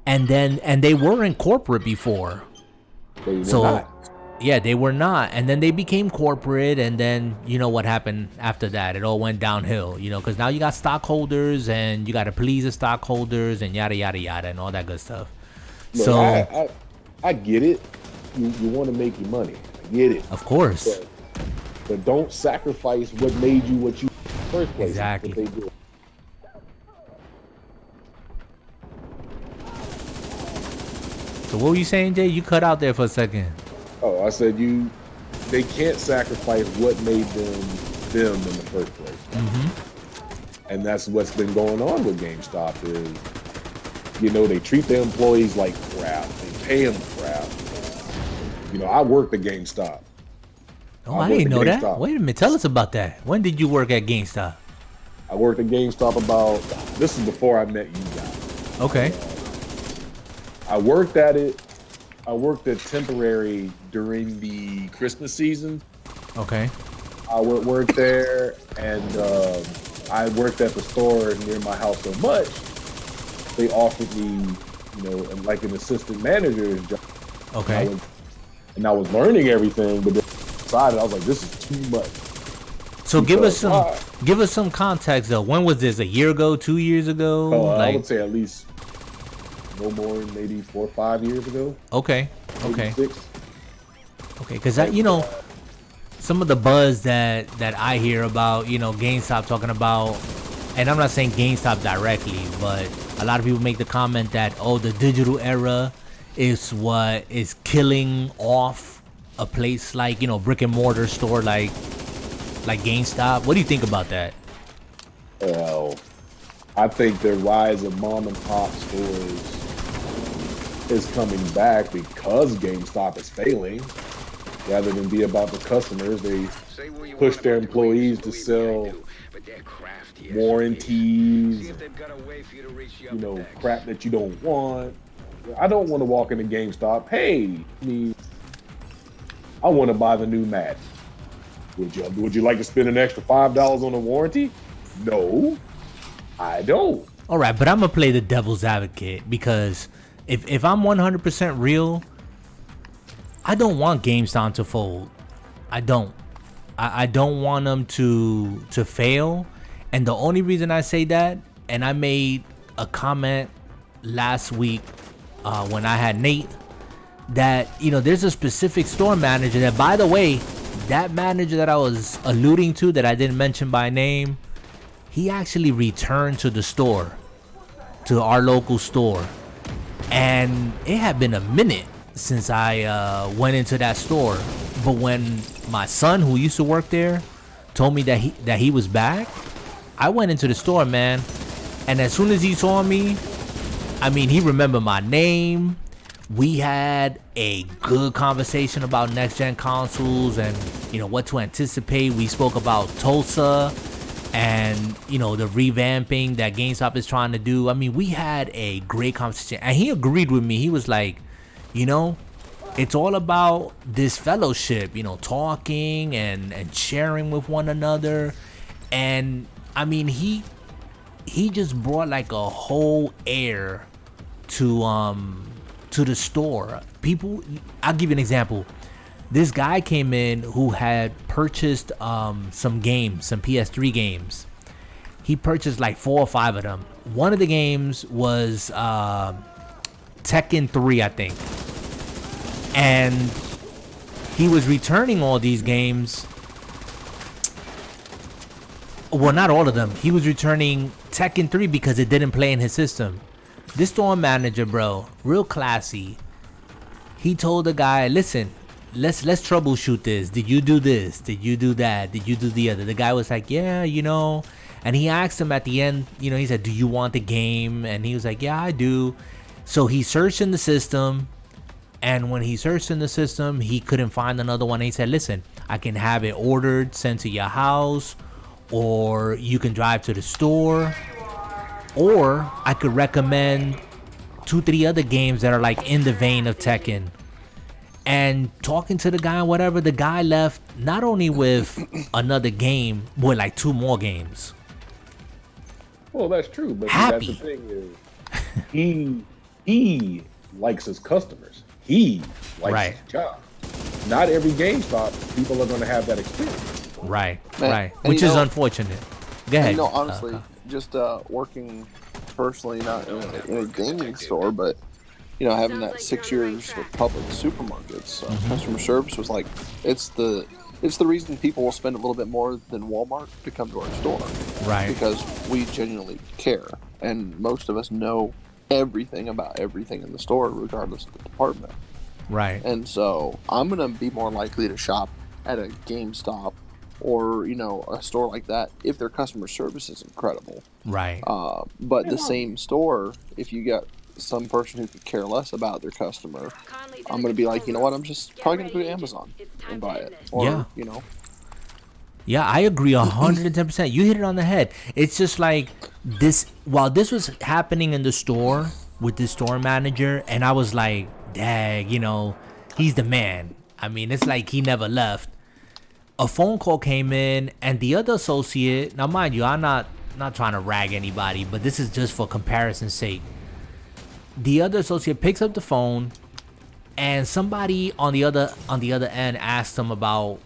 And they were in corporate before. They were not. Yeah, they were not. And then they became corporate, and then you know what happened after that. It all went downhill, because now you got stockholders, and you got to please the stockholders, and yada, yada, yada, and all that good stuff. Look, So I get it. You want to make your money. I get it. of course. But don't sacrifice what made you what you in the first place. Exactly. What they did. So what were you saying, Jay? You cut out there for a second. Oh, I said they can't sacrifice what made them in the first place. Mm-hmm. And that's what's been going on with GameStop is, they treat their employees like crap. They pay them crap. I worked at GameStop. Oh, I didn't know that. GameStop. Wait a minute. Tell us about that. When did you work at GameStop? I worked at GameStop this is before I met you guys. Okay. I worked at it. I worked at temporary during the Christmas season. Okay. I worked there, and I worked at the store near my house so much, they offered me, like an assistant manager's job. Okay. And I was learning everything, but then I decided I was like, this is too much. So give us some context though. When was this? A year ago? 2 years ago? I would say at least no more than maybe 4 or 5 years ago. Okay. Okay. 6. Okay. Because some of the buzz that I hear about, GameStop talking about, and I'm not saying GameStop directly, but a lot of people make the comment that, the digital era is what is killing off a place like, brick and mortar store like GameStop. What do you think about that? Well, I think the rise of mom and pop stores is coming back because GameStop is failing. Rather than be about the customers, they push their employees to sell warranties, crap that you don't want. I don't want to walk into GameStop. Hey, I want to buy the new Madden. Would you like to spend an extra $5 on a warranty? No, I don't. All right, but I'm gonna play the devil's advocate because if I'm 100% real, I don't want GameStop to fold. I don't. I don't want them to fail. And the only reason I say that, and I made a comment last week when I had Nate, that there's a specific store manager that, by the way, that manager that I was alluding to that I didn't mention by name, he actually returned to the store, to our local store, and it had been a minute since I went into that store. But when my son, who used to work there, told me that he was back, I went into the store, man, and as soon as he saw me, he remembered my name. We had a good conversation about next-gen consoles and, what to anticipate. We spoke about Tulsa and, the revamping that GameStop is trying to do. We had a great conversation. And he agreed with me. He was like, it's all about this fellowship, talking and sharing with one another. And, he just brought like a whole air to the store. People, I'll give you an example. This guy came in who had purchased some games, some PS3 games. He purchased like 4 or 5 of them. One of the games was Tekken 3, I think. And he was returning all these games. Well, not all of them. He was returning Tekken 3 because it didn't play in his system. This store manager, bro, real classy. He told the guy, listen, let's troubleshoot this. Did you do this? Did you do that? Did you do the other? The guy was like, yeah, you know. And he asked him at the end, you know, he said, do you want the game? And he was like, yeah, I do. So he searched in the system. And when he searched in the system, he couldn't find another one. And he said, listen, I can have it ordered, sent to your house, or you can drive to the store, or I could recommend 2-3 other games that are like in the vein of Tekken. And talking to the guy, whatever, the guy left not only with another game, but like 2 more games. Well, that's true, but Happy. that's the thing is, he likes his customers. He likes his job. Not every GameStop people are going to have that experience. Right, Man, right, and which is unfortunate. Go ahead. And, honestly, just working personally, not in a gaming store, but having that 6 years with public supermarkets, customer service was like it's the reason people will spend a little bit more than Walmart to come to our store, Right. Because we genuinely care, and most of us know everything about everything in the store, regardless of the department. Right. And so I'm gonna be more likely to shop at a GameStop or a store like that if their customer service is incredible. Right. But the same store, if you got some person who could care less about their customer, I'm gonna be like, you know what? I'm just probably gonna go to Amazon and buy it. Or, Yeah. Yeah, I agree 110%. You hit it on the head. It's just like this. While this was happening in the store with this store manager, and I was like, dang, he's the man. I mean, it's like he never left. A phone call came in, and the other associate. Now, mind you, I'm not trying to rag anybody, but this is just for comparison's sake. The other associate picks up the phone, and somebody on the other end asked him about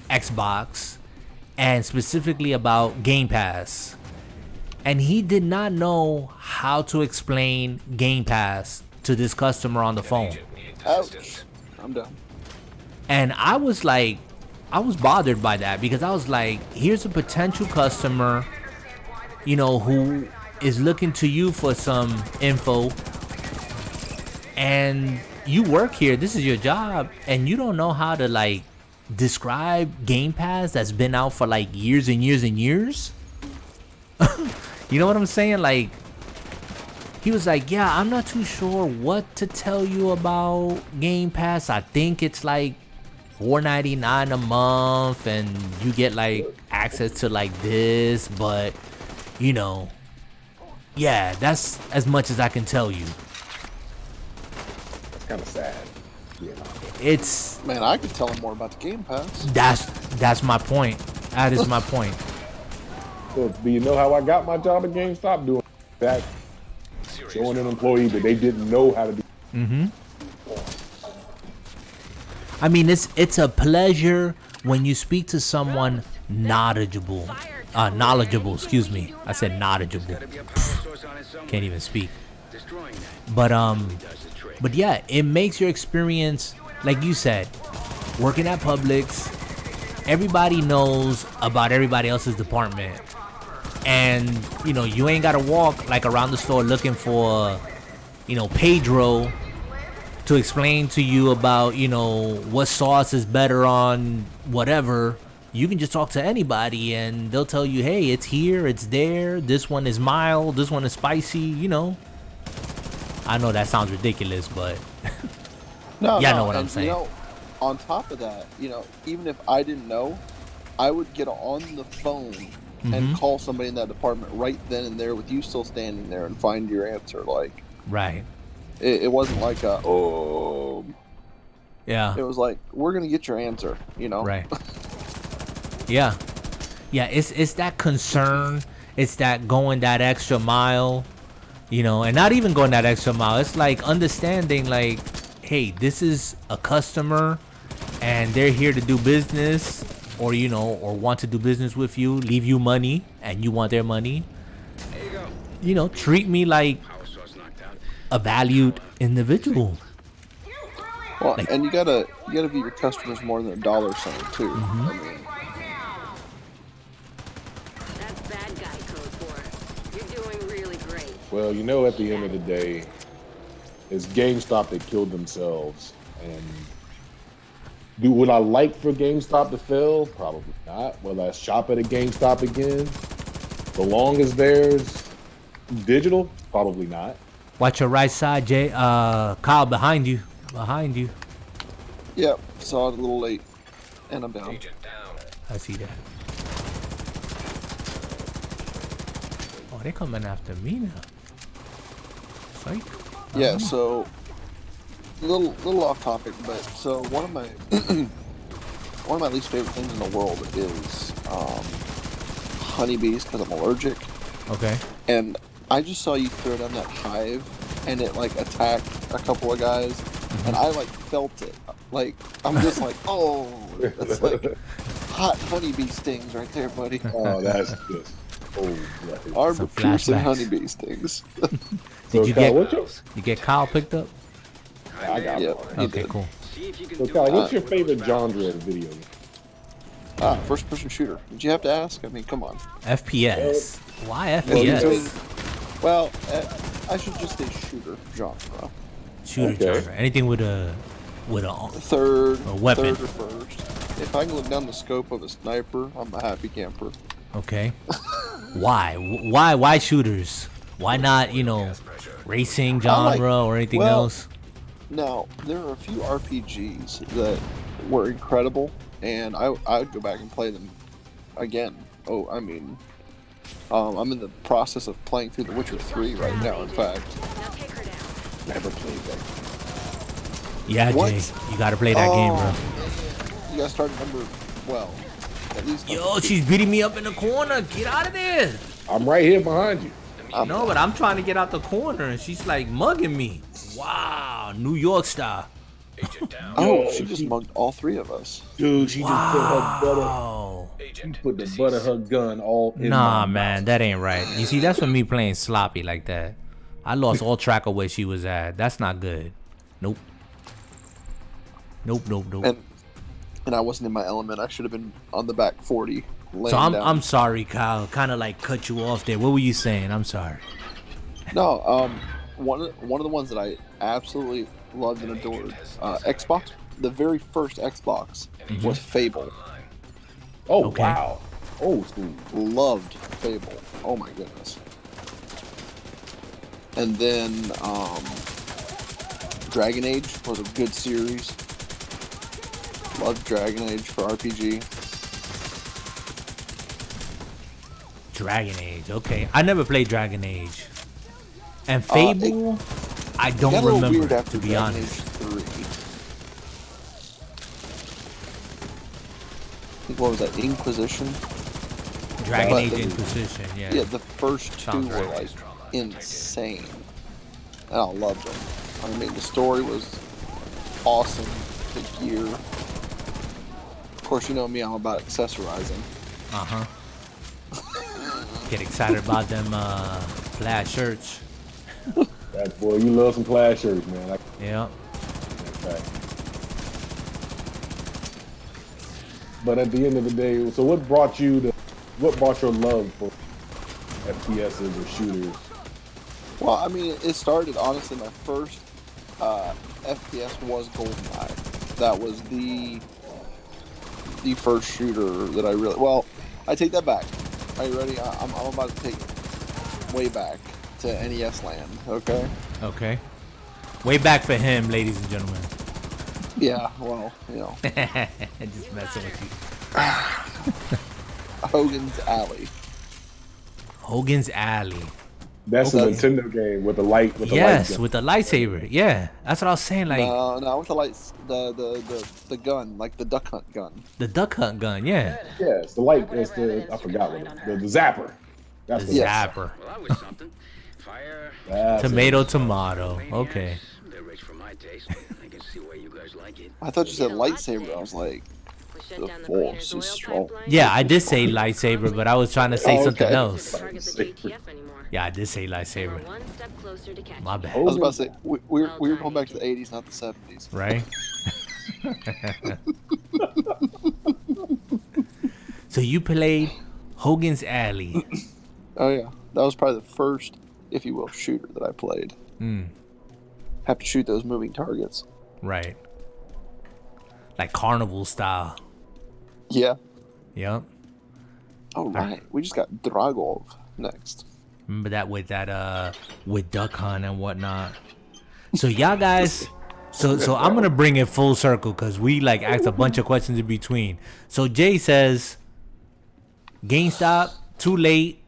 Xbox, and specifically about Game Pass. And he did not know how to explain Game Pass to this customer on the phone. Ouch. I'm done. And I was bothered by that, because I was like, here's a potential customer, who is looking to you for some info, and you work here, this is your job, and you don't know how to describe Game Pass that's been out for years and years and years. You know what I'm saying? He was like, yeah, I'm not too sure what to tell you about Game Pass. I think it's $4.99 a month, and you get access to this, but yeah, that's as much as I can tell you. It's kind of sad. Yeah. It's Man, I could tell him more about the Game Pass. that's my point. That is my point. So, do you know how I got my job at GameStop? Doing that, showing an employee that they didn't know how to do. Mm-hmm. I mean, it's a pleasure when you speak to someone knowledgeable. Excuse me. I said knowledgeable. Can't even speak. But yeah, it makes your experience, like you said, working at Publix. Everybody knows about everybody else's department, and you ain't gotta walk around the store looking for Pedro to explain to you about what sauce is better on whatever. You can just talk to anybody and they'll tell you, hey, it's here, it's there, this one is mild, this one is spicy. I know that sounds ridiculous, but No, know what I'm saying. On top of that, even if I didn't know, I would get on the phone and call somebody in that department right then and there with you still standing there and find your answer. Right. It wasn't Yeah. It was we're gonna get your answer. Right. Yeah. It's that concern. It's that going that extra mile. And not even going that extra mile. It's understanding hey, this is a customer and they're here to do business, or or want to do business with you, leave you money, and you want their money, treat me like a valued individual. Well, and you gotta view your customers more than a dollar sign too. I mean, That's bad guy code for it. You're doing really great. Well, at the end of the day, it's GameStop that killed themselves. And would I like for GameStop to fail? Probably not. Will I shop at a GameStop again? So long as there's digital? Probably not. Watch your right side, Jay. Kyle, behind you. yep, saw it a little late, and I'm down. I see that. Oh, they're coming after me now. Psych. Yeah, so little off topic, but so one of my least favorite things in the world is honeybees because I'm allergic. Okay. And I just saw you throw down that hive, and it like attacked a couple of guys, and I like felt it. Like I'm just like, oh, that's like hot honeybee stings right there, buddy. Oh, that's just Armor piercing flashbacks. honeybee stings. Did you Kyle, get Kyle picked up? I got Yep. one. He Okay, did. cool. So, Kyle, what's your favorite genre of video game? First person shooter. Did you have to ask? I mean, come on. FPS. Why Well, FPS? Well, I should just say shooter genre. Shooter Okay. genre. Anything with a Third, A weapon. third or first. If I can look down the scope of a sniper, I'm a happy camper. okay. Why shooters? Why not racing genre or anything else? Now, there are a few RPGs that were incredible, and I would go back and play them again. Oh, I mean, I'm in the process of playing through The Witcher 3 right now, in fact. Now take her down. Never played that. Yeah, What? Jay, you gotta play that game, bro. You gotta start at least. Yo, she's beating me up in the corner. Get out of there. I'm right here behind you. No, but I'm trying to get out the corner, and she's like mugging me. Wow, New York style. Oh, Yo, she just mugged all three of us. Dude, she just Oh. put the butt of her gun all in Nah, my man, that ain't right. You see, that's for me playing sloppy like that. I lost all track of where she was at. That's not good. Nope. And I wasn't in my element. I should have been on the back 40. So Down. I'm sorry, Kyle. Kind of like cut you off there. What were you saying? I'm sorry. No, one of the ones that I absolutely loved and adored, Xbox. The very first Xbox was Fable. Oh, Okay. wow. Old school. Loved Fable. Oh my goodness. And then Dragon Age was a good series. Loved Dragon Age for RPG. Dragon Age. Okay, I never played Dragon Age. And Fable, I don't Got a little remember, weird after to be Dragon honest. Age 3. I think what was that? Inquisition. Dragon But Age the- Inquisition, yeah. Yeah, the first two Sounds were right. like insane, and I loved them. I mean, the story was awesome. The gear. Of course, you know me. I'm about accessorizing. Uh-huh. Get excited about them plaid shirts. That boy, you love some plaid shirts, man. Yeah. Okay. But at the end of the day, so what brought your love for FPSs or shooters? Well, I mean, it started honestly. My first FPS was GoldenEye. That was the first shooter that I really. Well, I take that back. Are you ready? I'm about to take it way back to NES land. Okay. Okay. Way back for him, ladies and gentlemen. Yeah. Well, you know, Just messing with you. Hogan's Alley. Hogan's Alley. That's a Okay. Nintendo game with the light. With Yes, the light with the lightsaber. Yeah, that's what I was saying. Like No, with the lights, the gun, like the duck hunt gun. the duck hunt gun. Yeah, yeah, it's the light. It's the I forgot what the zapper. That's the the Yes. zapper. Well, that was something. Fire. That's it. Tomato. Okay. They're rich for my taste. I can see why you guys like it. I thought you said lightsaber. I was like, We shut the down the force cleaner's is oil strong. pipeline. Yeah, I did say lightsaber, but I was trying to say Oh, something okay. else. Target the JTF anymore. Yeah, I did say And we're lightsaber. one step closer to catching My it. bad. I was about to Hogan, say we were going back to the 80s, not the 70s. Right? So you played Hogan's Alley. Oh yeah, that was probably the first, if you will, shooter that I played. Have to shoot those moving targets. Right. Like carnival style. Yeah. Yep. Oh right, we just got Dragov next. Remember that with Duck Hunt and whatnot. So y'all guys, so I'm gonna bring it full circle because we like asked a bunch of questions in between. So Jay says, GameStop, too late.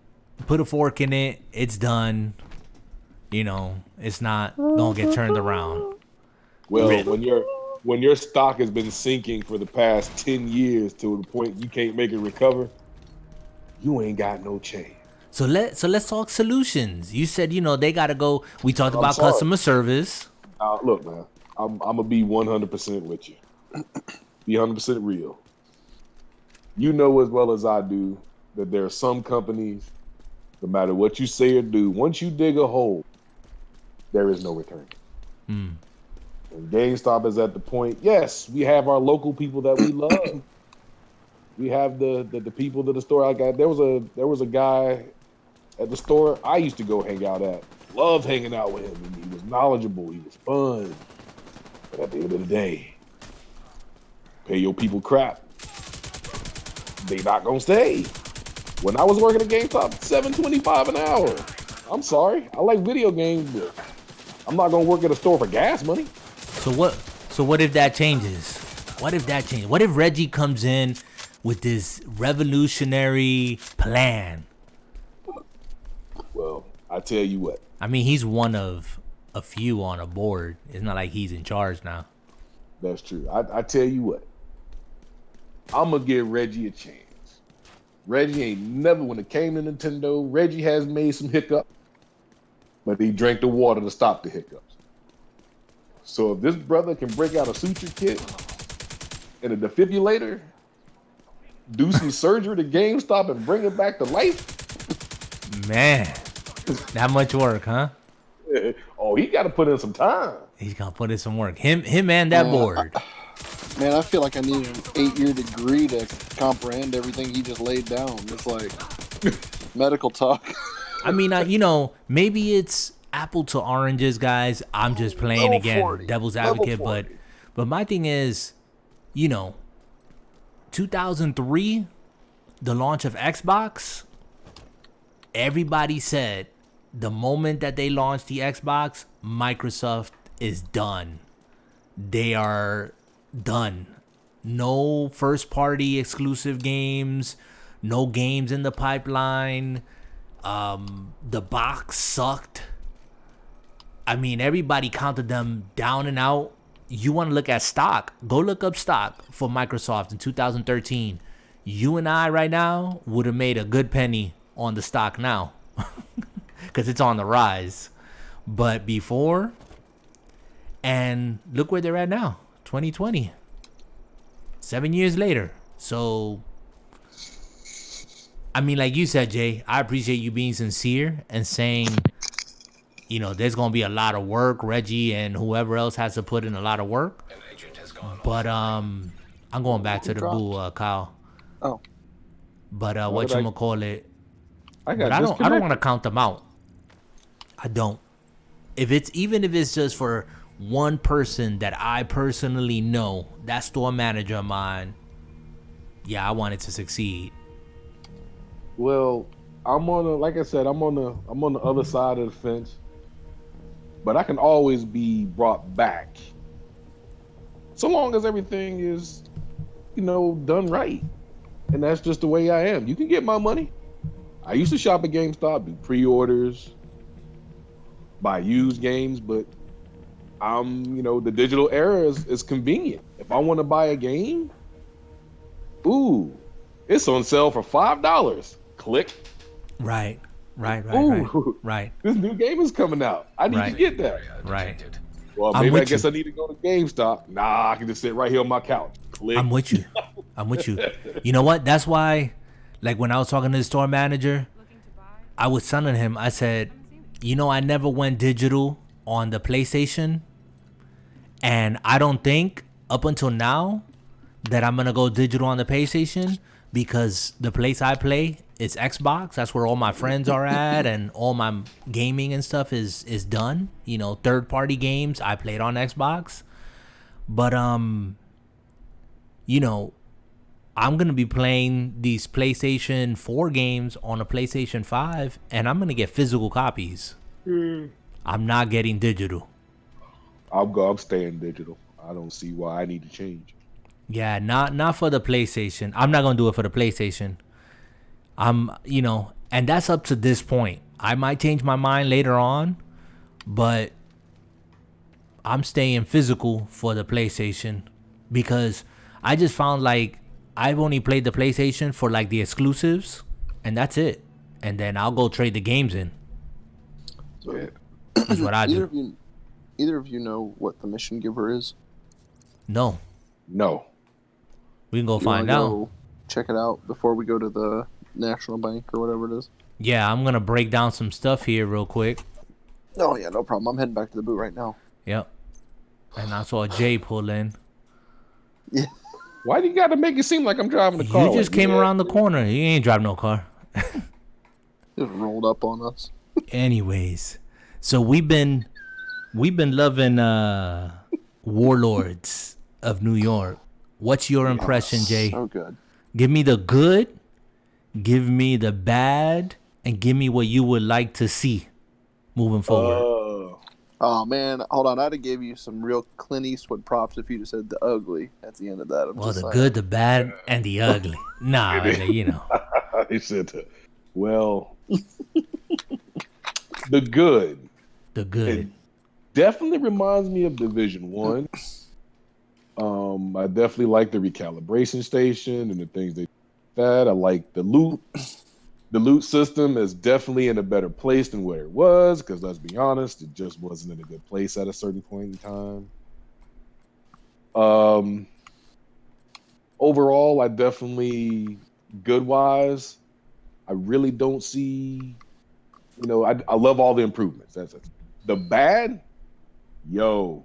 Put a fork in it. It's done. You know, it's not gonna get turned around. well, when your stock has been sinking for the past 10 years to the point you can't make it recover, you ain't got no chance. So let's talk solutions. You said, you know, they gotta go. We talked about sorry. customer service. Look, man, I'm gonna be 100% with you. Be 100% real. You know as well as I do that there are some companies, no matter what you say or do, once you dig a hole, there is no return. And GameStop is at the point. Yes, we have our local people that we love. We have the people to the store. There was a guy at the store I used to go hang out at. Loved hanging out with him. He was knowledgeable. He was fun. But at the end of the day, pay your people crap. They not gonna stay. When I was working at GameStop, $7.25 an hour. I'm sorry. I like video games, but I'm not gonna work at a store for gas money. So what if that changes? What if that changes? What if Reggie comes in with this revolutionary plan? Well, I tell you what. I mean, he's one of a few on a board. It's not like he's in charge now. That's true. I tell you what. I'm gonna give Reggie a chance. Reggie ain't never, when it came to Nintendo, Reggie has made some hiccups, but he drank the water to stop the hiccups. So if this brother can break out a suture kit and a defibrillator, do some surgery to GameStop and bring it back to life, Man, that much work, huh? oh, he got to put in some time. He's gonna put in some work. Him and that board. Man, I feel like I need an 8-year degree to comprehend everything he just laid down. It's like medical talk. I mean, you know, maybe it's apple to oranges, guys. I'm just playing Level again, 40. devil's Level advocate. 40. But my thing is, you know, 2003, the launch of Xbox. Everybody said the moment that they launched the Xbox, Microsoft is done. They are done. No first party exclusive games, no games in the pipeline. The box sucked. I mean, everybody counted them down and out. You want to look at stock? Go look up stock for Microsoft in 2013. You and I right now would have made a good penny on the stock now because it's on the rise. But before, and look where they're at now, 2020. 7 years later. So, I mean, like you said, Jay, I appreciate you being sincere and saying, you know, there's going to be a lot of work. Reggie and whoever else has to put in a lot of work. But I'm going back to the boo, Kyle. Oh. But whatchamacallit, I but got I don't want to disconnected. count them out. I don't. Even if it's just for one person that I personally know, that store manager of mine, yeah, I want it to succeed. Well, I'm on the, like I said, I'm on the other side of the fence, but I can always be brought back, so long as everything is, you know, done right, and that's just the way I am. You can get my money. I used to shop at GameStop, do pre-orders, buy used games, but you know, the digital era is convenient. If I want to buy a game, ooh, it's on sale for $5. Click. Right. Ooh, Right. this new game is coming out. I need to get that. Right. Well, I'm maybe I with guess you. I need to go to GameStop. Nah, I can just sit right here on my couch. Click. I'm with you. I'm with you. You know what? That's why, like when I was talking to the store manager, I was telling him, I said, I never went digital on the PlayStation, and I don't think up until now that I'm gonna go digital on the PlayStation because the place I play is Xbox. That's where all my friends are at, and all my gaming and stuff is done. Third party games I played on Xbox, but I'm gonna be playing these PlayStation 4 games on a PlayStation 5, and I'm gonna get physical copies. I'm not getting digital. I'm staying digital. I don't see why I need to change. Yeah, not for the PlayStation. I'm not gonna do it for the PlayStation. And that's up to this point. I might change my mind later on, but I'm staying physical for the PlayStation because I just found like I've only played the PlayStation for like the exclusives, and that's it. And then I'll go trade the games in. So, Yeah. Is what I either do. either of you know what the mission giver is? No, No. we can go You wanna find out. go check it out before we go to the National Bank or whatever it is? Yeah, I'm gonna break down some stuff here real quick. Oh yeah, no problem. I'm heading back to the boot right now. Yep. And I saw Jay pull in. Yeah. Why do you got to make it seem like I'm driving the car? You just Like, came yeah, around the corner. You ain't driving no car. Just rolled up on us. Anyways, so we've been loving Warlords of New York. What's your impression, Jay? So good. Give me the good, give me the bad, and give me what you would like to see moving forward. Oh man, hold on. I'd have gave you some real Clint Eastwood props if you just said the ugly at the end of that. I'm Well, just the saying. good, the bad, and the ugly. Nah, he said that. Well, the good. the good. It definitely reminds me of Division 1. I definitely like the recalibration station and the things that I like the loot. The loot system is definitely in a better place than where it was, because let's be honest, it just wasn't in a good place at a certain point in time. Overall, I definitely, good wise, I really don't see, I love all the improvements. That's it. The bad, do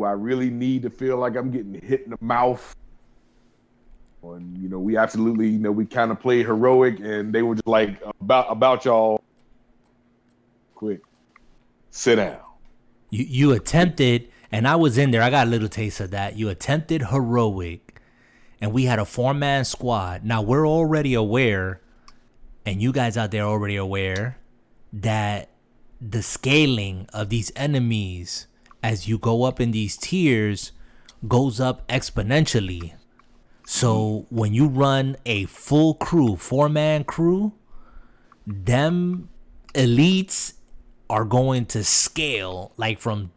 I really need to feel like I'm getting hit in the mouth? And we absolutely, we kind of played heroic, and they were just like about y'all. Quick, sit down. You attempted, and I was in there. I got a little taste of that. You attempted heroic, and we had a 4-man squad. Now we're already aware, and you guys out there are already aware that the scaling of these enemies as you go up in these tiers goes up exponentially. So when you run a full crew, 4-man crew, them elites are going to scale like from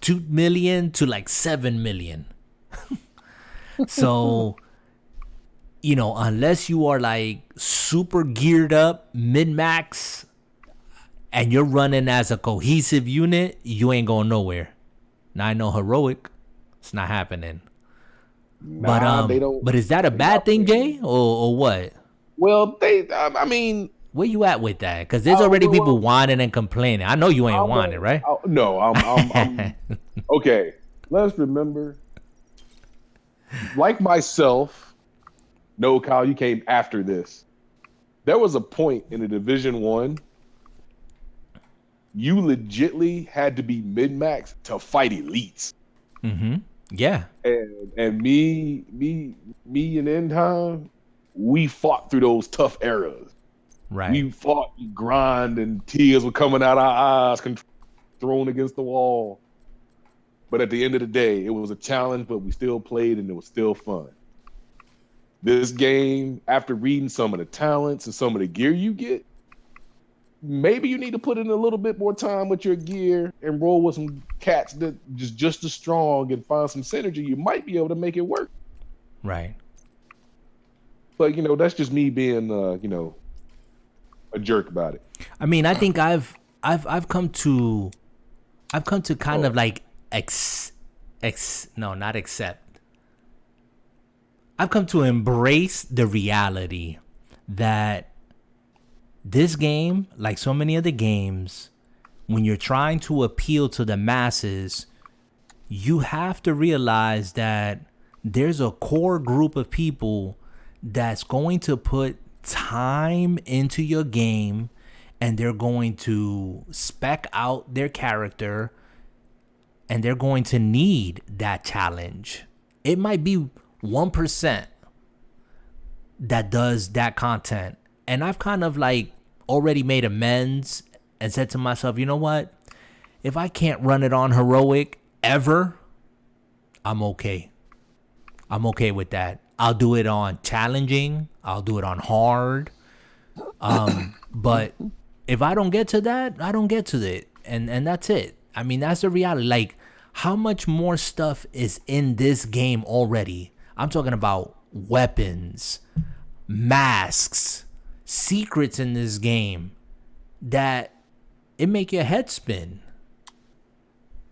2 million to like 7 million. So, unless you are like super geared up, min-max, and you're running as a cohesive unit, you ain't going nowhere. Now I know heroic, it's not happening. Nah, they don't. But is that a bad thing, Jay, or what? Well, I mean, Where you at with that? Because there's already people whining and complaining. I know you ain't whining, right? No, I'm okay. Let's remember, like myself. No, Kyle, you came after this. There was a point in the Division 1. You legitly had to be mid-max to fight elites. Mm-hmm. Yeah. And me and End Time, we fought through those tough eras. Right. We fought, grind, and tears were coming out our eyes, thrown against the wall. But at the end of the day, it was a challenge, but we still played, and it was still fun. This game, after reading some of the talents and some of the gear you get, maybe you need to put in a little bit more time with your gear and roll with some cats that just as strong and find some synergy. You might be able to make it work. Right. But that's just me being a jerk about it. I mean, I think I've come to I've come to kind of like no, not accept. I've come to embrace the reality that this game, like so many other games, when you're trying to appeal to the masses, you have to realize that there's a core group of people that's going to put time into your game, and they're going to spec out their character, and they're going to need that challenge. It might be 1% that does that content. And I've kind of like already made amends and said to myself, you know what? If I can't run it on heroic ever, I'm okay. I'm okay with that. I'll do it on challenging. I'll do it on hard. But if I don't get to that, I don't get to it. And that's it. I mean, that's the reality. Like, how much more stuff is in this game already? I'm talking about weapons, masks, secrets in this game that it make your head spin.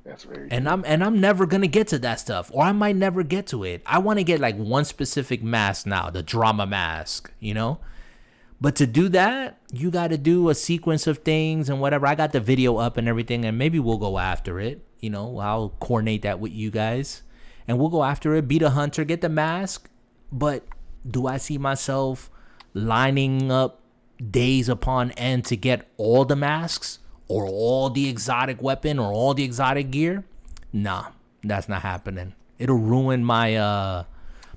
That's very and I'm never gonna get to that stuff, or I might never get to it. I want to get like one specific mask now, the drama mask, you know. But to do that, you got to do a sequence of things and whatever. I got the video up and everything, and maybe we'll go after it. You know, I'll coordinate that with you guys, and we'll go after it. Be the hunter, get the mask. But do I see myself lining up days upon end to get all the masks or all the exotic weapon or all the exotic gear? Nah, that's not happening. It'll ruin my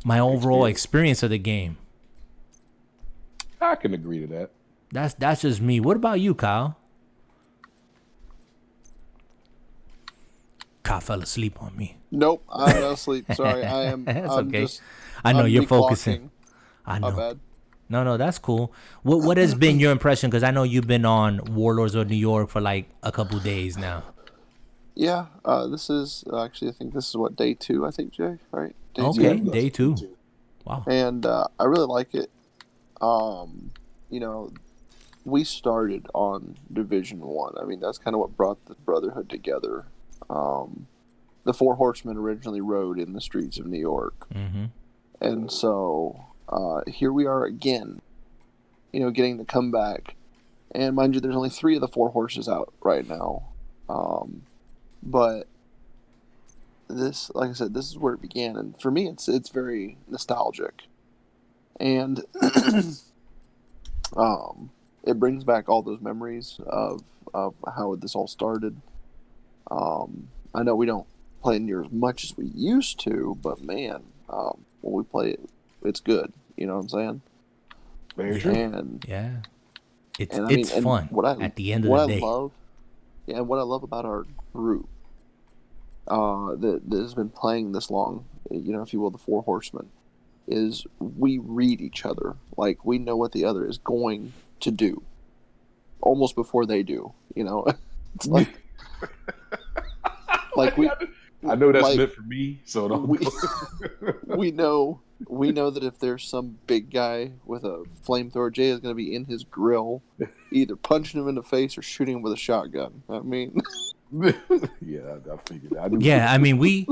my overall experience of the game. I can agree to that. That's just me. What about you, Kyle? Kyle fell asleep on me. Nope, I'm not asleep. Sorry, I am. I'm okay. Just, I know I'm you're declocking. focusing. I know. My bad. No, that's cool. What has been your impression? Because I know you've been on Warlords of New York for like a couple days now. Yeah, this is actually, I think this is what, day 2, I think, Jay, right? Day Okay, 2. day 2. Wow. And I really like it. You know, we started on Division 1. I mean, that's kind of what brought the Brotherhood together. The Four Horsemen originally rode in the streets of New York. Mm-hmm. And so here we are again, you know, getting to come back. And mind you, there's only 3 of the 4 horses out right now. But this, like I said, this is where it began. And for me, it's very nostalgic. And it brings back all those memories of how this all started. I know we don't play near as much as we used to, but man, when we play it, it's good. You know what I'm saying? Very true. And yeah, it's I mean, fun at the end of the day. And what I love about our group that has been playing this long, you know, if you will, the Four Horsemen, is we read each other. Like, we know what the other is going to do almost before they do, you know. It's like I know that's like, meant for me, so don't. we know that if there's some big guy with a flamethrower, Jay is going to be in his grill, either punching him in the face or shooting him with a shotgun. I mean, yeah, I figured that. Yeah, I mean, we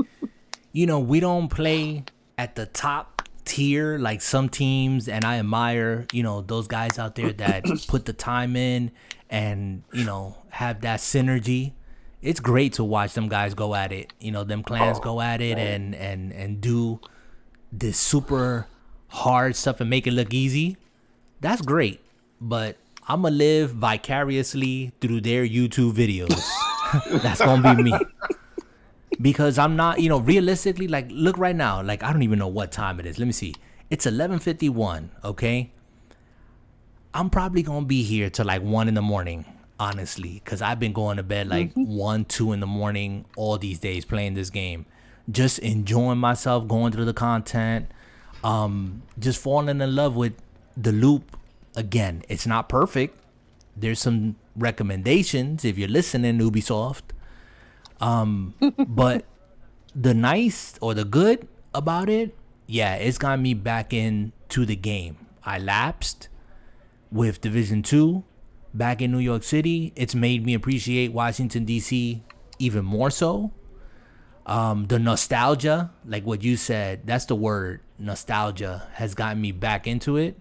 don't play at the top tier like some teams, and I admire, you know, those guys out there that put the time in and, you know, have that synergy. It's great to watch them guys go at it. You know, them clans go at it and do this super hard stuff and make it look easy. That's great. But I'm going to live vicariously through their YouTube videos. That's going to be me. Because I'm not, you know, realistically, like, look right now. Like, I don't even know what time it is. Let me see. It's 11:51, okay? I'm probably going to be here till like 1 in the morning. Honestly, because I've been going to bed like 1, 2 in the morning all these days playing this game, just enjoying myself, going through the content, just falling in love with the loop. Again, it's not perfect. There's some recommendations if you're listening, Ubisoft. But the nice or the good about it, yeah, it's got me back into the game. I lapsed with Division 2. Back in New York City, it's made me appreciate Washington, D.C. even more so. The nostalgia, like what you said, that's the word. Nostalgia has gotten me back into it.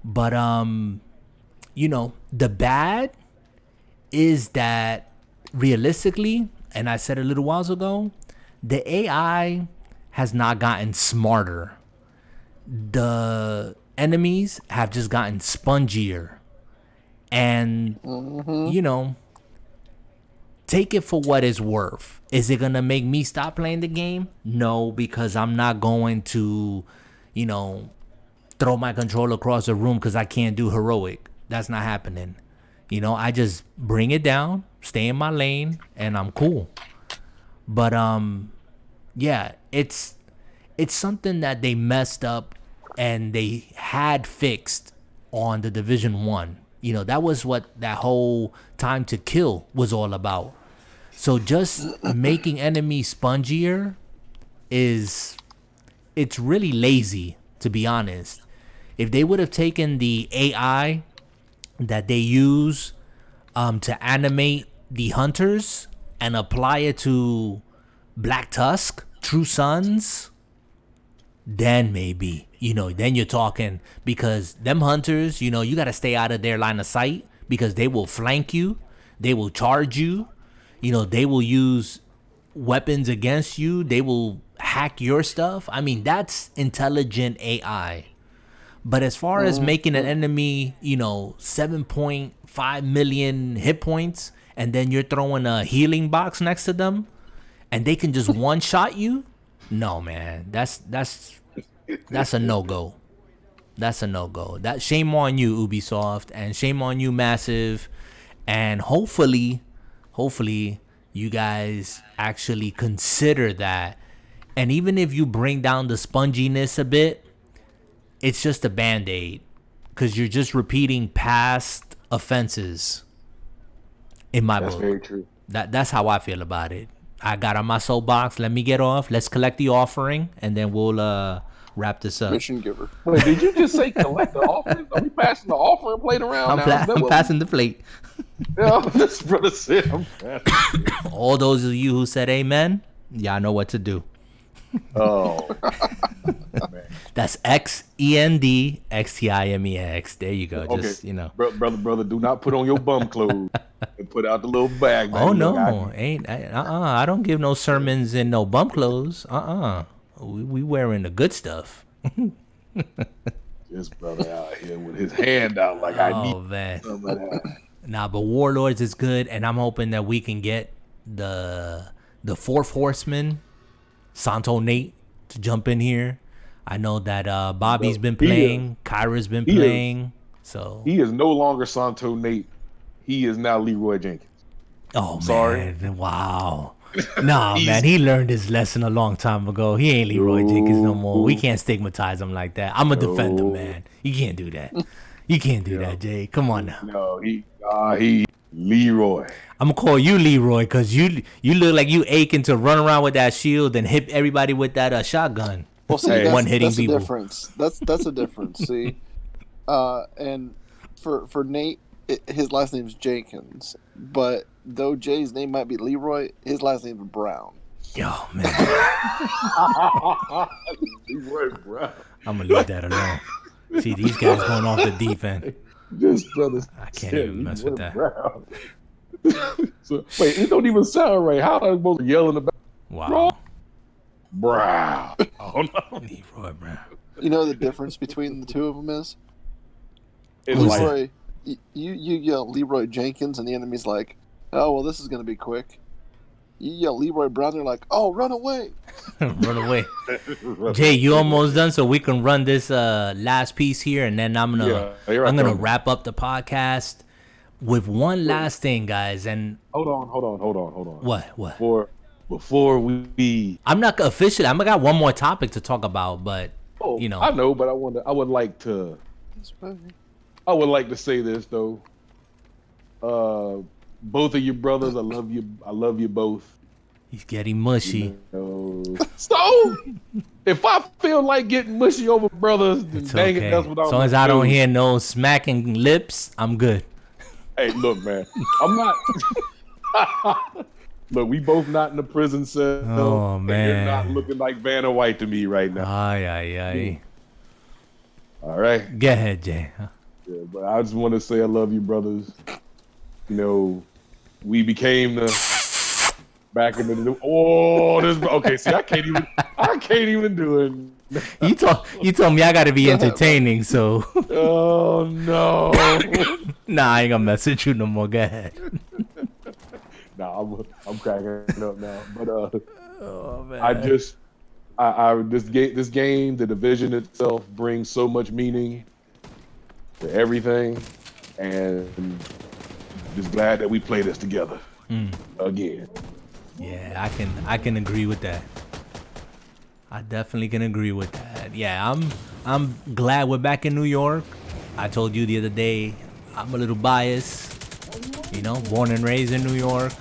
But the bad is that realistically, and I said a little while ago, the AI has not gotten smarter. The enemies have just gotten spongier. And, take it for what it's worth. Is it going to make me stop playing the game? No, because I'm not going to, throw my controller across the room because I can't do heroic. That's not happening. I just bring it down, stay in my lane, and I'm cool. But, yeah, it's something that they messed up and they had fixed on the Division 1. That was what that whole time to kill was all about. So just making enemies spongier it's really lazy, to be honest. If they would have taken the AI that they use to animate the hunters and apply it to Black Tusk, True Sons, then maybe, then you're talking, because them hunters, you got to stay out of their line of sight because they will flank you. They will charge you. They will use weapons against you. They will hack your stuff. I mean, that's intelligent AI. But as far as making an enemy, 7.5 million hit points, and then you're throwing a healing box next to them, and they can just one-shot you, no, man. That's a no-go. That's a no-go. That shame on you, Ubisoft, and shame on you, Massive. And hopefully you guys actually consider that. And even if you bring down the sponginess a bit, it's just a Band-Aid, because you're just repeating past offenses in my book. That's very true. That's how I feel about it. I got on my soapbox. Let me get off. Let's collect the offering, and then we'll wrap this up. Mission giver. Wait, did you just say collect the offering? Are we passing the offering plate around I'm passing the plate. Yeah, this brother said I'm passing. All those of you who said amen, y'all know what to do. Oh, man. That's XENDXTIMEX. There you go. Okay. Just, brother, do not put on your bum clothes and put out the little bag. Oh, no. I don't give no sermons in no bum clothes. We wearing the good stuff. This brother out here with his hand out like I need man. some of that. Nah, but Warlords is good, and I'm hoping that we can get the fourth horseman, Santo Nate, to jump in here. I know that Bobby's been playing, Kyra's been playing. So he is no longer Santo Nate. He is now Leroy Jenkins. Oh, sorry. Man. Wow. Nah, man, he learned his lesson a long time ago. He ain't Leroy Jenkins no more. We can't stigmatize him like that. I'm a defender, man. You can't do that. You can't do that, Jay. Come on now. No, he Leroy. I'm gonna call you Leroy because you look like you aching to run around with that shield and hit everybody with that shotgun. Well, see, One-hitting that's people. a difference. That's a difference. See, and for Nate, his last name's Jenkins, but though Jay's name might be Leroy, his last name's Brown. Yo, man. Leroy Brown. I'm gonna leave that alone. See, these guys going off the deep end. This brother. I can't even mess with that. Brown. So, wait, it don't even sound right. How am I supposed to yell in the back? Wow. Brown. Oh no. Leroy Brown. You know the difference between the two of them is? It's Leroy, you yell Leroy Jenkins, and the enemy's like, "Oh well, this is gonna be quick." You yell Leroy Brown, they're like, "Oh, run away!" Run away. Jay, you almost done, so we can run this last piece here, and then I'm gonna wrap up the podcast with one last thing, guys. And hold on. What? Before we, I'm not officially. I got one more topic to talk about, but I know, but I would like to say this though. Both of you brothers, I love you. I love you both. He's getting mushy. So, if I feel like getting mushy over brothers, then dang it, that's what I'm. As long as I don't hear no smacking lips, I'm good. Hey, look, man, I'm not. Look, we both not in the prison cell. Oh, and man. you're not looking like Vanna White to me right now. Ay. All right. Go ahead, Jay. Yeah, but I just want to say I love you, brothers. You know, we became the back in the okay. See, I can't even do it. You told me I gotta be entertaining, so Oh no. nah, I ain't gonna mess with you no more. Go ahead. Nah, I'm cracking up now. But Oh man. this game, the division itself brings so much meaning to everything, and just glad that we play this together again. Yeah, I can agree with that. I definitely can agree with that. Yeah, I'm glad we're back in New York. I told you the other day, I'm a little biased. You know, born and raised in New York.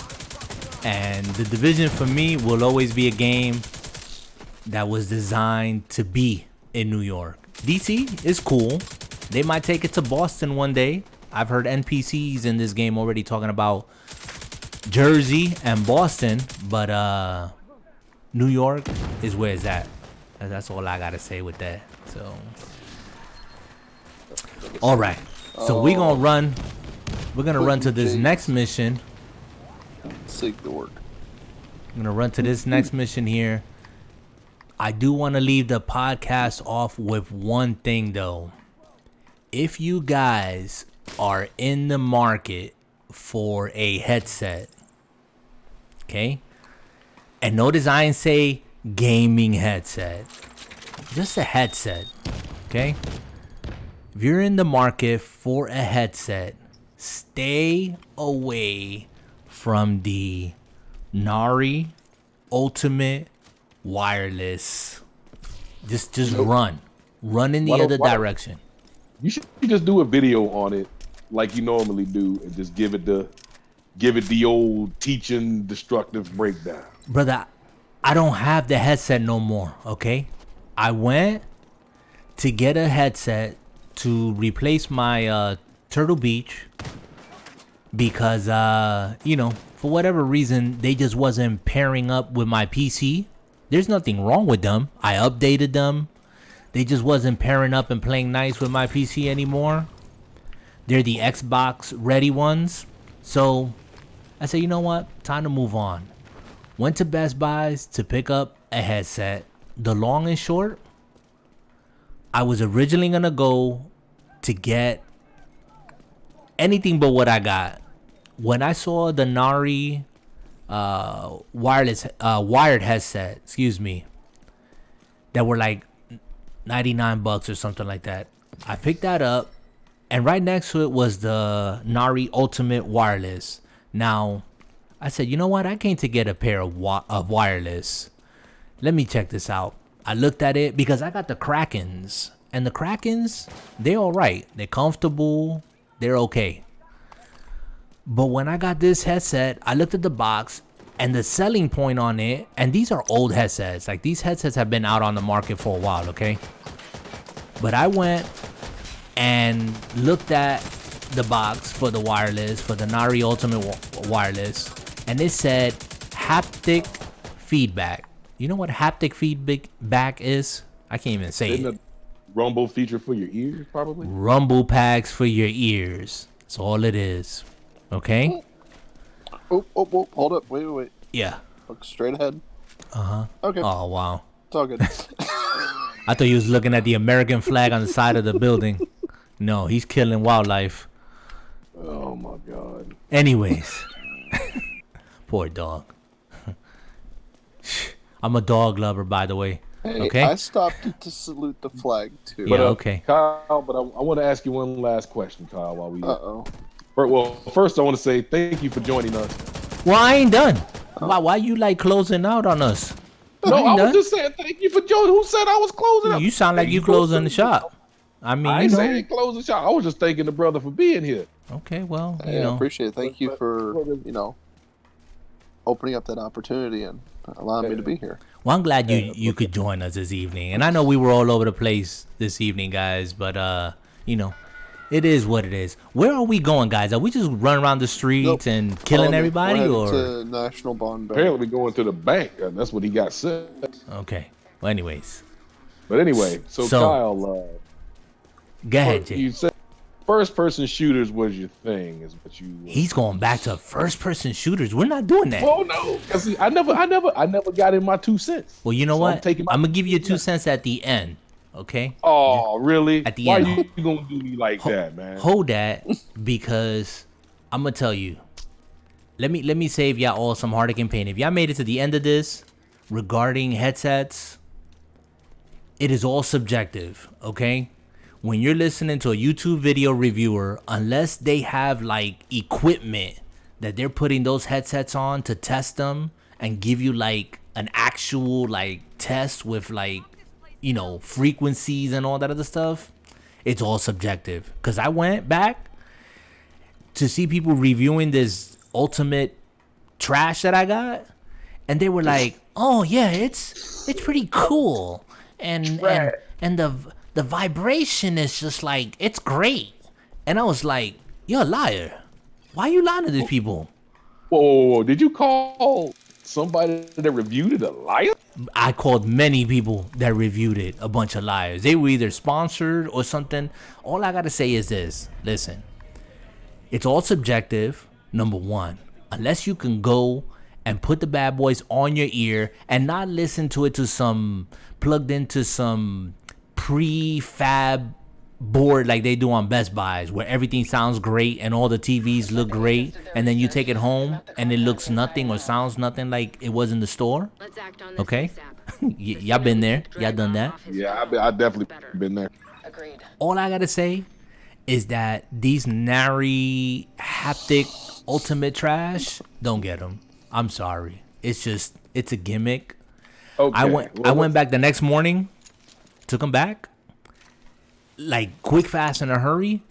And the Division for me will always be a game that was designed to be in New York. DC is cool. They might take it to Boston one day. I've heard NPCs in this game already talking about Jersey and Boston, but New York is where it's at. That's all I gotta say with that. So, all right. So we're gonna run to this next mission. Seek the word. I'm gonna run to this next mission here. I do want to leave the podcast off with one thing though. If you guys are in the market for a headset, okay? And notice I ain't say gaming headset. Just a headset, okay? If you're in the market for a headset, stay away from the Nari Ultimate Wireless. Just run in the other direction. You should just do a video on it like you normally do, and just give it the old teaching destructive breakdown. Brother, I don't have the headset no more, okay? I went to get a headset to replace my Turtle Beach because, for whatever reason, they just wasn't pairing up with my PC. There's nothing wrong with them. I updated them. They just wasn't pairing up and playing nice with my PC anymore. They're the Xbox ready ones. So I said, you know what? Time to move on. Went to Best Buys to pick up a headset. The long and short, I was originally going to go to get anything but what I got. When I saw the Nari wired headset, that were like $99 or something like that, I picked that up, and right next to it was the Nari Ultimate Wireless. Now, I said, you know what? I came to get a pair of wireless. Let me check this out. I looked at it because I got the Krakens. And the Krakens, they're all right. They're comfortable. They're okay. But when I got this headset, I looked at the box and the selling point on it. And these are old headsets. Like, these headsets have been out on the market for a while, okay? But I went and looked at the box for the wireless, for the Nari Ultimate Wireless. And it said haptic feedback. You know what haptic feedback is? I can't even say it. Rumble feature for your ears, probably? Rumble packs for your ears. That's all it is. Okay? Oh, hold up. Wait. Yeah. Look straight ahead. Uh-huh. Okay. Oh, wow. It's all good. I thought you was looking at the American flag on the side of the building. No, he's killing wildlife. Oh, my God. Anyways. Poor dog. I'm a dog lover, by the way. Hey, okay? I stopped to salute the flag, too. Yeah, okay. Kyle, but I want to ask you one last question, Kyle, while we... Uh-oh. Well, first I want to say thank you for joining us. Well, I ain't done. Why you like closing out on us? No, I was just saying thank you for joining. Who said I was closing up? You sound like you closing the shop. I mean, I ain't saying close the shop. I was just thanking the brother for being here. Okay, well, I appreciate it. Thank you for, opening up that opportunity and allowing me to be here. Well, I'm glad you could join us this evening. And I know we were all over the place this evening, guys, but, It is what it is. Where are we going, guys? Are we just running around the streets and killing everybody, We're or? headed to National Bond Bank. Apparently going to the bank, and that's what he got said. Okay. Well, anyways, But anyway, so Kyle, go ahead, Jay. you said first-person shooters was your thing, is what you. He's going back to first-person shooters. We're not doing that. Oh no, 'cause see, I never got in my 2 cents. Well, you know So what? I'm gonna give you 2 cents at the end. Okay. Oh, really? At the Why end. you gonna do me like that, man? Hold that, because I'm gonna tell you. Let me save y'all all some heartache and pain. If y'all made it to the end of this, regarding headsets, it is all subjective. Okay. When you're listening to a YouTube video reviewer, unless they have like equipment that they're putting those headsets on to test them and give you like an actual like test with like, you know, frequencies and all that other stuff, it's all subjective. Because I went back to see people reviewing this ultimate trash that I got, and they were like, "Oh yeah, it's pretty cool, and the vibration is just like, it's great." And I was like, "You're a liar. Why are you lying to these people?" Whoa! Did you call somebody that reviewed it a liar? I called many people that reviewed it a bunch of liars. They were either sponsored or something. All I gotta say is this: listen, it's all subjective. Number one, unless you can go and put the bad boys on your ear and not listen to it to some plugged into some prefab board like they do on Best Buys, where everything sounds great and all the TVs look great, and then you take it home and it looks nothing or sounds nothing like it was in the store. Let's act on this Okay. ASAP. Y'all been there. Y'all done that. Yeah, I definitely been there. Agreed. All I gotta say is that these Nari haptic ultimate trash, don't get them. I'm sorry. It's a gimmick. Okay. I went back the next morning, took them back, like quick, fast, in a hurry,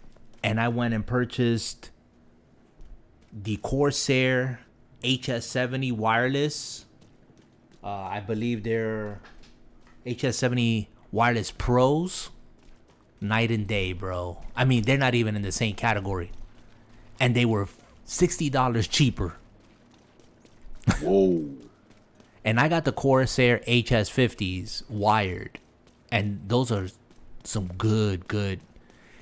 and I went and purchased the Corsair HS70 wireless. I believe they're HS70 wireless pros. Night and day, bro. I mean, they're not even in the same category, and they were $60 cheaper. Whoa. And I got the Corsair HS50s wired, and those are some good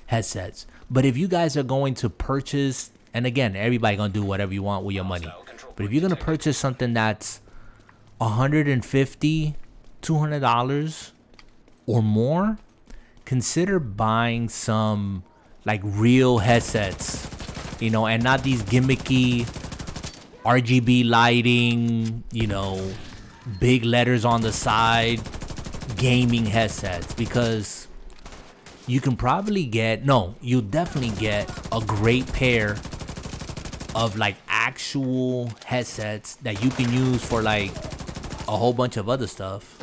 headsets. But if you guys are going to purchase, and again, everybody gonna do whatever you want with your money, but if you're gonna purchase something that's $150, $200 or more, consider buying some like real headsets, you know, and not these gimmicky RGB lighting, you know, big letters on the side gaming headsets, because you can probably you'll definitely get a great pair of like actual headsets that you can use for like a whole bunch of other stuff,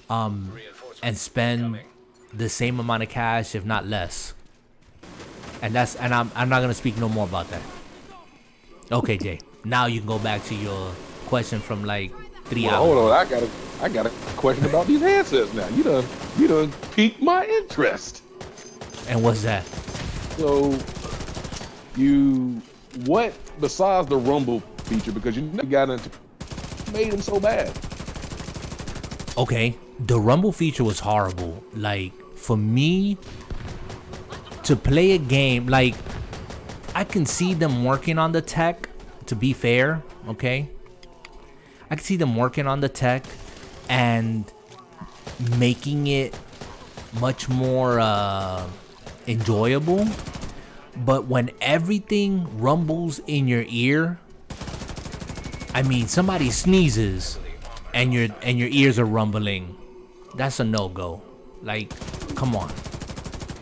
and spend the same amount of cash, if not less. And I'm not gonna speak no more about that. Okay, Jay. Now you can go back to your question from like 3 hours. Hold on, I got a question about these handsets now. You done piqued my interest. And what's that? So, what besides the rumble feature, because you never got into, made them so bad? Okay, the rumble feature was horrible. Like, for me to play a game, like, I can see them working on the tech, to be fair, okay? I can see them working on the tech and making it much more enjoyable. But when everything rumbles in your ear, I mean, somebody sneezes and your ears are rumbling, that's a no-go. Like, come on.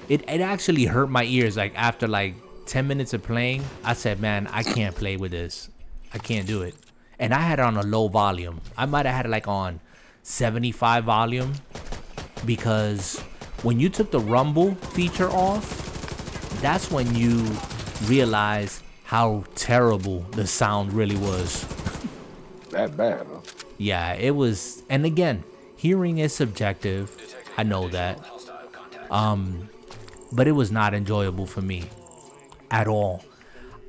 It actually hurt my ears. Like, after like 10 minutes of playing, I said, man, I can't play with this. I can't do it. And I had it on a low volume. I might have had it like on 75 volume, because when you took the rumble feature off, that's when you realize how terrible the sound really was. That bad, huh? Yeah, it was. And again, hearing is subjective. I know that. but it was not enjoyable for me at all.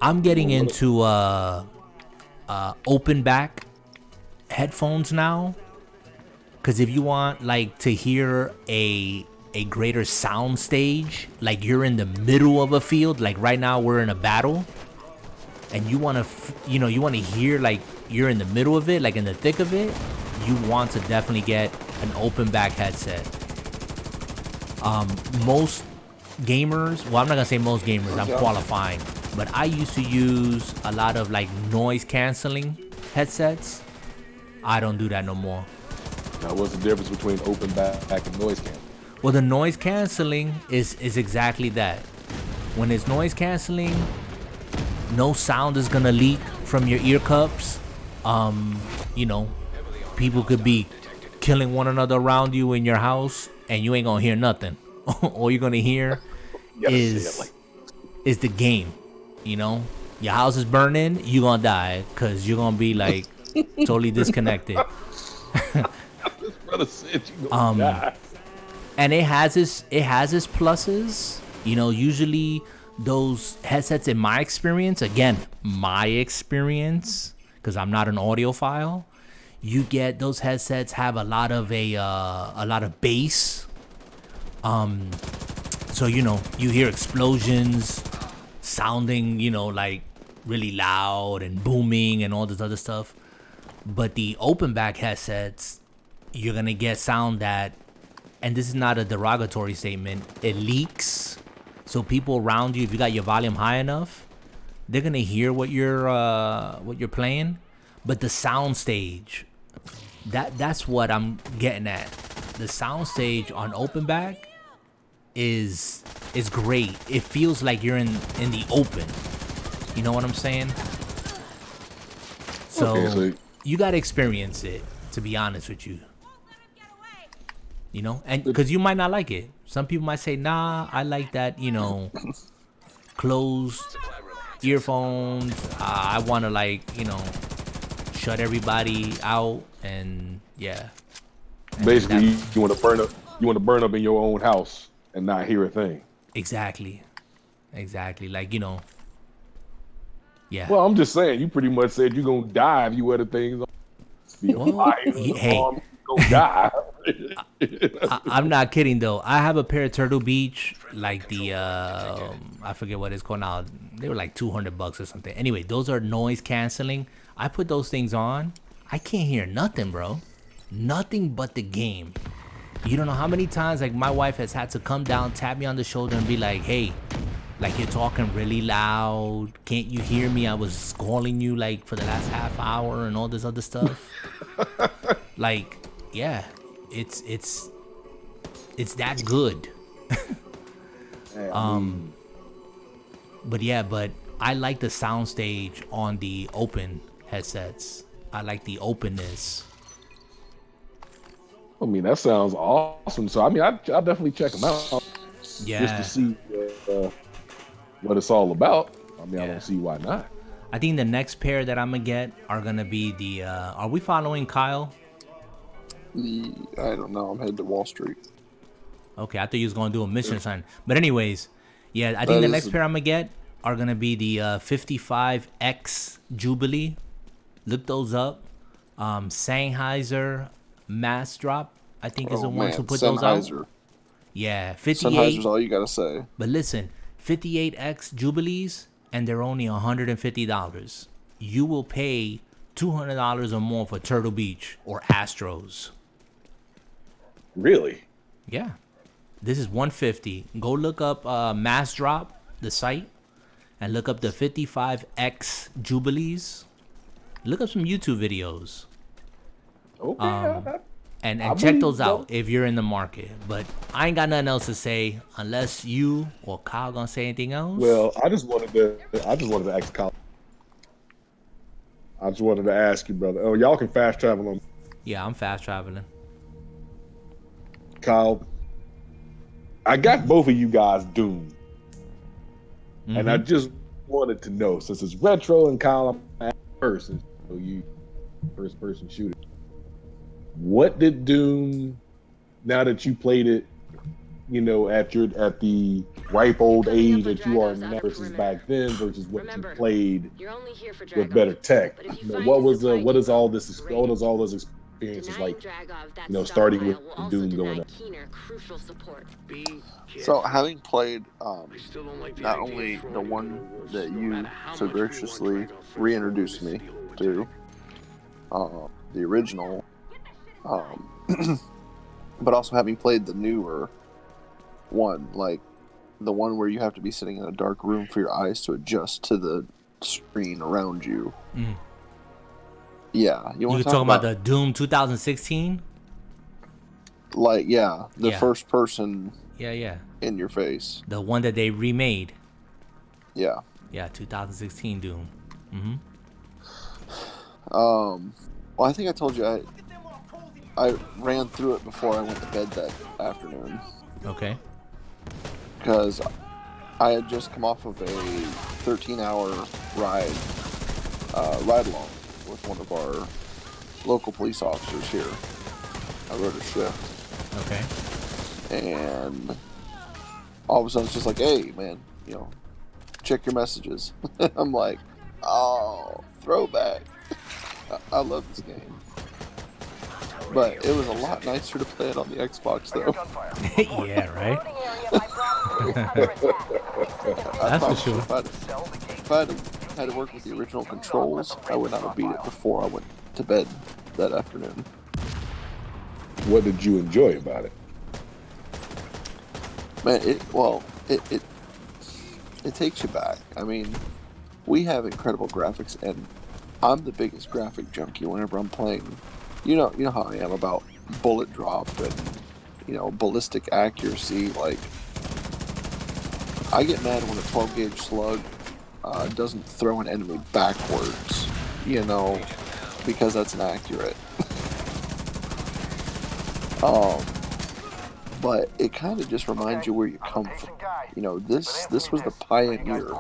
I'm getting into open back headphones now, because if you want like to hear a greater sound stage, like you're in the middle of a field, like right now we're in a battle, and you want to you want to hear like you're in the middle of it, like in the thick of it, you want to definitely get an open back headset. Most gamers, well, I'm not gonna say most gamers, I'm qualifying, but I used to use a lot of like noise canceling headsets. I don't do that no more. Now, what's the difference between open back and noise canceling? Well, the noise canceling is exactly that. When it's noise canceling, no sound is gonna leak from your ear cups. People could be killing one another around you in your house, and you ain't gonna hear nothing. All you're gonna hear is the game. Your house is burning, you gonna die because you're gonna be like totally disconnected. This brother said you gonna die. And it has its pluses. Usually those headsets, in my experience, because I'm not an audiophile, you get those headsets have a lot of bass. So you hear explosions sounding, like really loud and booming and all this other stuff. But the open back headsets, you're gonna get sound that, and this is not a derogatory statement, it leaks. So people around you, if you got your volume high enough, they're gonna hear what you're playing. But the sound stage, that's what I'm getting at. The sound stage on open back is great. It feels like you're in the open. You know what I'm saying? So you gotta experience it, to be honest with you. And because you might not like it. Some people might say, nah, I like that, closed earphones. I want to shut everybody out, and yeah. And basically, you want to burn up. You want to burn up in your own house and not hear a thing. Exactly. Like, yeah. Well, I'm just saying, you pretty much said you're gonna die if you had the things on. Hey. Gonna die. I'm not kidding though. I have a pair of Turtle Beach, like the I forget what it's called now. They were like $200 or something. Anyway, those are noise canceling. I put those things on. I can't hear nothing, bro. Nothing but the game. You don't know how many times like my wife has had to come down, tap me on the shoulder, and be like, "Hey, like you're talking really loud. Can't you hear me? I was calling you like for the last half hour and all this other stuff." Like, yeah, it's that good. But I like the sound stage on the open headsets. I like the openness. I mean, that sounds awesome. So, I mean, I'll definitely check them out. Yeah. Just to see what it's all about. I mean, I don't see why not. I think the next pair that I'm gonna get are gonna be the. Are we following Kyle? I don't know. I'm headed to Wall Street. Okay, I thought you was gonna do a mission or something. But anyways, yeah, I think the next pair I'm gonna get are gonna be the 55X Jubilee. Look those up. Sennheiser Mass Drop, I think, is the ones who put those out. Yeah, 58. Sennheiser's all you gotta say. But listen, 58X Jubilees, and they're only $150. You will pay $200 or more for Turtle Beach or Astros. Really? Yeah. This is $150. Go look up Mass Drop, the site, and look up the 55X Jubilees. Look up some YouTube videos. Okay. And check those out if you're in the market. But I ain't got nothing else to say unless you or Kyle gonna say anything else. Well, I just wanted to ask Kyle. I just wanted to ask you, brother. Oh, y'all can fast travel on. Yeah, I'm fast traveling. Kyle, I got both of you guys doomed. Mm-hmm. And I just wanted to know, since it's retro and Kyle, I'm person, so you first person shooter. What did Doom, now that you played it, at the ripe old age that you are now versus back then versus what you played You're only here for with Dragov. better tech. But if you You know, find what a was supply what is all depot, this great. what is all those experiences Denying like? Dragov that Starting with stockpile will also Doom deny going up. Keener crucial support. So having played still don't like the not idea only of the throwing one in the wars, that no you matter how so much we want graciously Dragov first reintroduced on me this steel to, attack. the original, but also having played the newer one, like the one where you have to be sitting in a dark room for your eyes to adjust to the screen around you. Mm. Yeah, you want You to talk talking about the Doom 2016? like the Yeah. first person Yeah. in your face. The one that they remade. Yeah. Yeah, 2016 Doom. Mm-hmm. Well, I think I told you I ran through it before I went to bed that afternoon Okay. because I had just come off of a 13-hour ride along with one of our local police officers here. I rode a shift. Okay. And all of a sudden it's just like, hey, man, check your messages. I'm like, oh, throwback. I love this game. But it was a lot nicer to play it on the Xbox, though. Yeah, right? I That's for promise you, sure. if I had to work with the original controls, I would not have beat it before I went to bed that afternoon. What did you enjoy about it? Man, it takes you back. I mean, we have incredible graphics, and I'm the biggest graphic junkie whenever I'm playing. You know how I am about bullet drop and ballistic accuracy. Like, I get mad when a 12 gauge slug doesn't throw an enemy backwards, because that's inaccurate. But it kind of just reminds you where you come from. This was the pioneer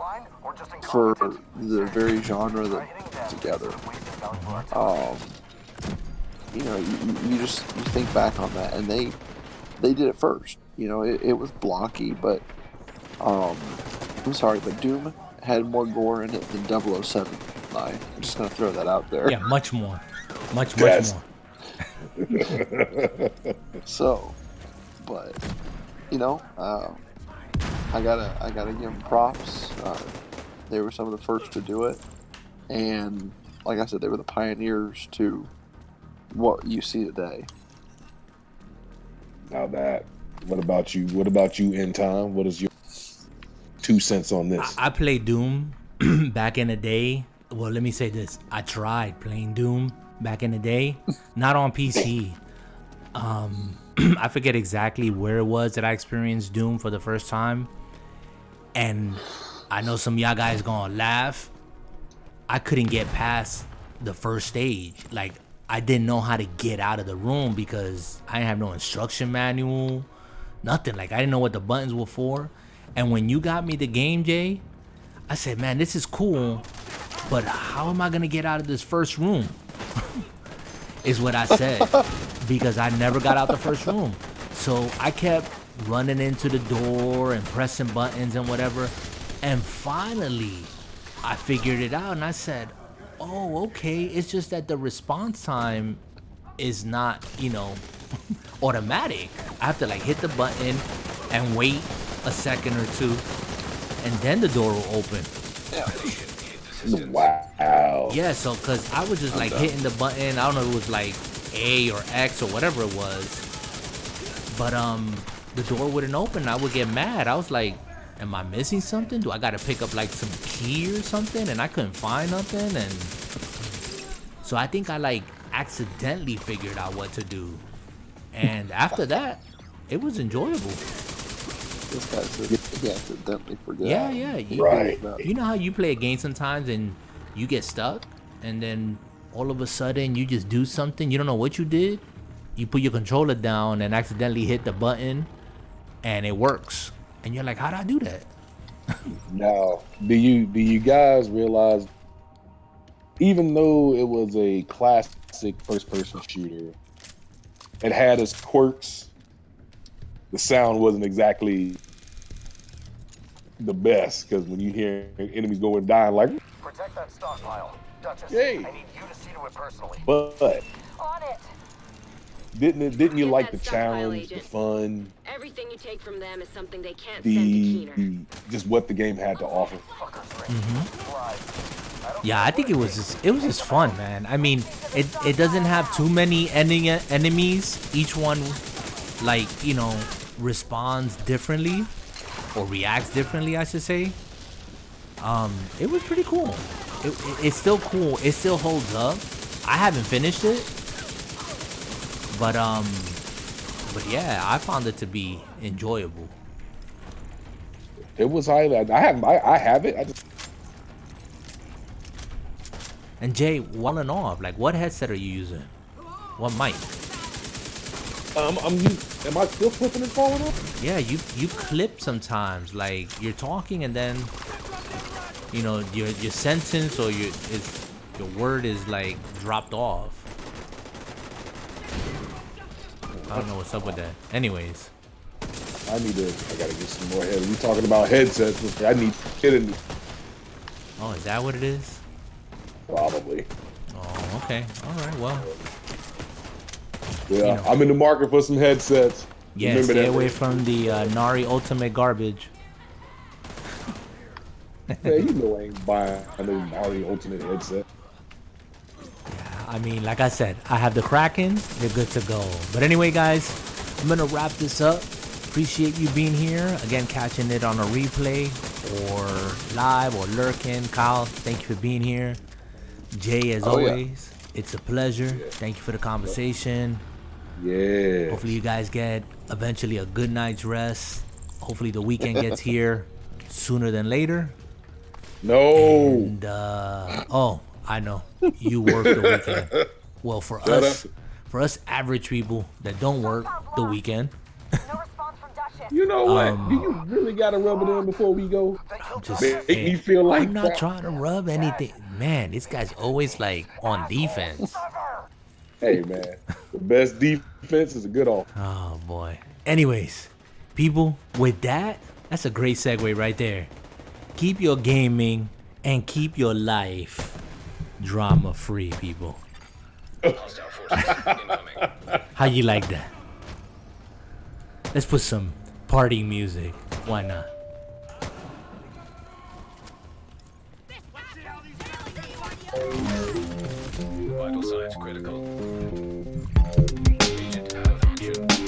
for the very genre that together. You think back on that, and they did it first. It was blocky, but I'm sorry, but Doom had more gore in it than 007. I'm just gonna throw that out there. Yeah, much more. Much Yes. more. So, but I gotta give them props. They were some of the first to do it, and like I said, they were the pioneers to what you see today. Now that, what about you? What about you, In Time? What is your 2 cents on this? I played Doom back in the day. Well, let me say this. I tried playing Doom back in the day. Not on PC. I forget exactly where it was that I experienced Doom for the first time. And I know some of y'all guys gonna laugh. I couldn't get past the first stage. Like, I didn't know how to get out of the room because I didn't have no instruction manual. Nothing. Like, I didn't know what the buttons were for. And when you got me the game, Jay, I said, man, this is cool, but how am I gonna get out of this first room? Is what I said. Because I never got out the first room. So I kept running into the door and pressing buttons and whatever. And finally, I figured it out, and I said, oh, okay, it's just that the response time is not, automatic. I have to hit the button and wait a second or two, and then the door will open. Wow. Yeah, so because I was just hitting the button. I don't know if it was A or X or whatever it was, but the door wouldn't open. I would get mad. I was like, am I missing something? Do I gotta pick up some key or something? And I couldn't find nothing. And so I think I accidentally figured out what to do, and after that it was enjoyable. This guy said he accidentally forgot. Yeah. Right. You know how you play a game sometimes and you get stuck, and then all of a sudden you just do something, you don't know what you did. You put your controller down and accidentally hit the button, and it works, and you're like, how did I do that? Now, do you guys realize, even though it was a classic first-person shooter, it had its quirks. the sound wasn't exactly the best because when you hear enemies going down, like, Protect that stockpile. Duchess, Yay. I need you to see to it personally. but On it. didn't you Get like that the stockpile, challenge, the agent. fun, Everything you take from them is something they can't send to Keener. the just what the game had to offer? Fuckers ready. Live. Yeah, I think it was just fun, man. I mean, it doesn't have too many enemies. Each one, like, you know, responds differently or reacts differently, I should say. It was pretty cool. It's still cool. It still holds up. I haven't finished it, but yeah, I found it to be enjoyable. It was highly. I have it. I just, And Jay, one and off, like, what headset are you using? What mic? am I still flipping and falling off? Yeah, you clip sometimes, like you're talking and then, you know, your sentence or your word is like dropped off. I don't know what's up with that. Anyways, I gotta get some more heads. We talking about headsets. I need kidding me. oh, is that what it is? Probably. Oh, okay, all right, well, Yeah, You know. I'm in the market for some headsets. yeah, Remember stay that, away man. from the Nari Ultimate garbage. Yeah, you know I ain't buying a Nari Ultimate headset. I mean, like I said, I have the Krakens. They're good to go. But anyway, guys, I'm going to wrap this up. Appreciate you being here. Again, catching it on a replay or live or lurking. Kyle, thank you for being here. Jay, as always, it's a pleasure. Thank you for the conversation. Yeah. Hopefully you guys get eventually a good night's rest. Hopefully the weekend gets here sooner than later. No. And, oh, I know. You work the weekend. Well, for us average people that don't work the weekend, No response from Duchess. You know what? Do you really gotta rub it in before we go? I'm just Make me feel like I'm not crap. trying to rub anything. Man, this guy's always like on defense. Hey man, the best defense is a good offense. Oh boy. Anyways, people, with that, that's a great segue right there. Keep your gaming and keep your life drama free, people. How you like that? Let's put some party music. Why not? Vital signs critical. Agent out of function.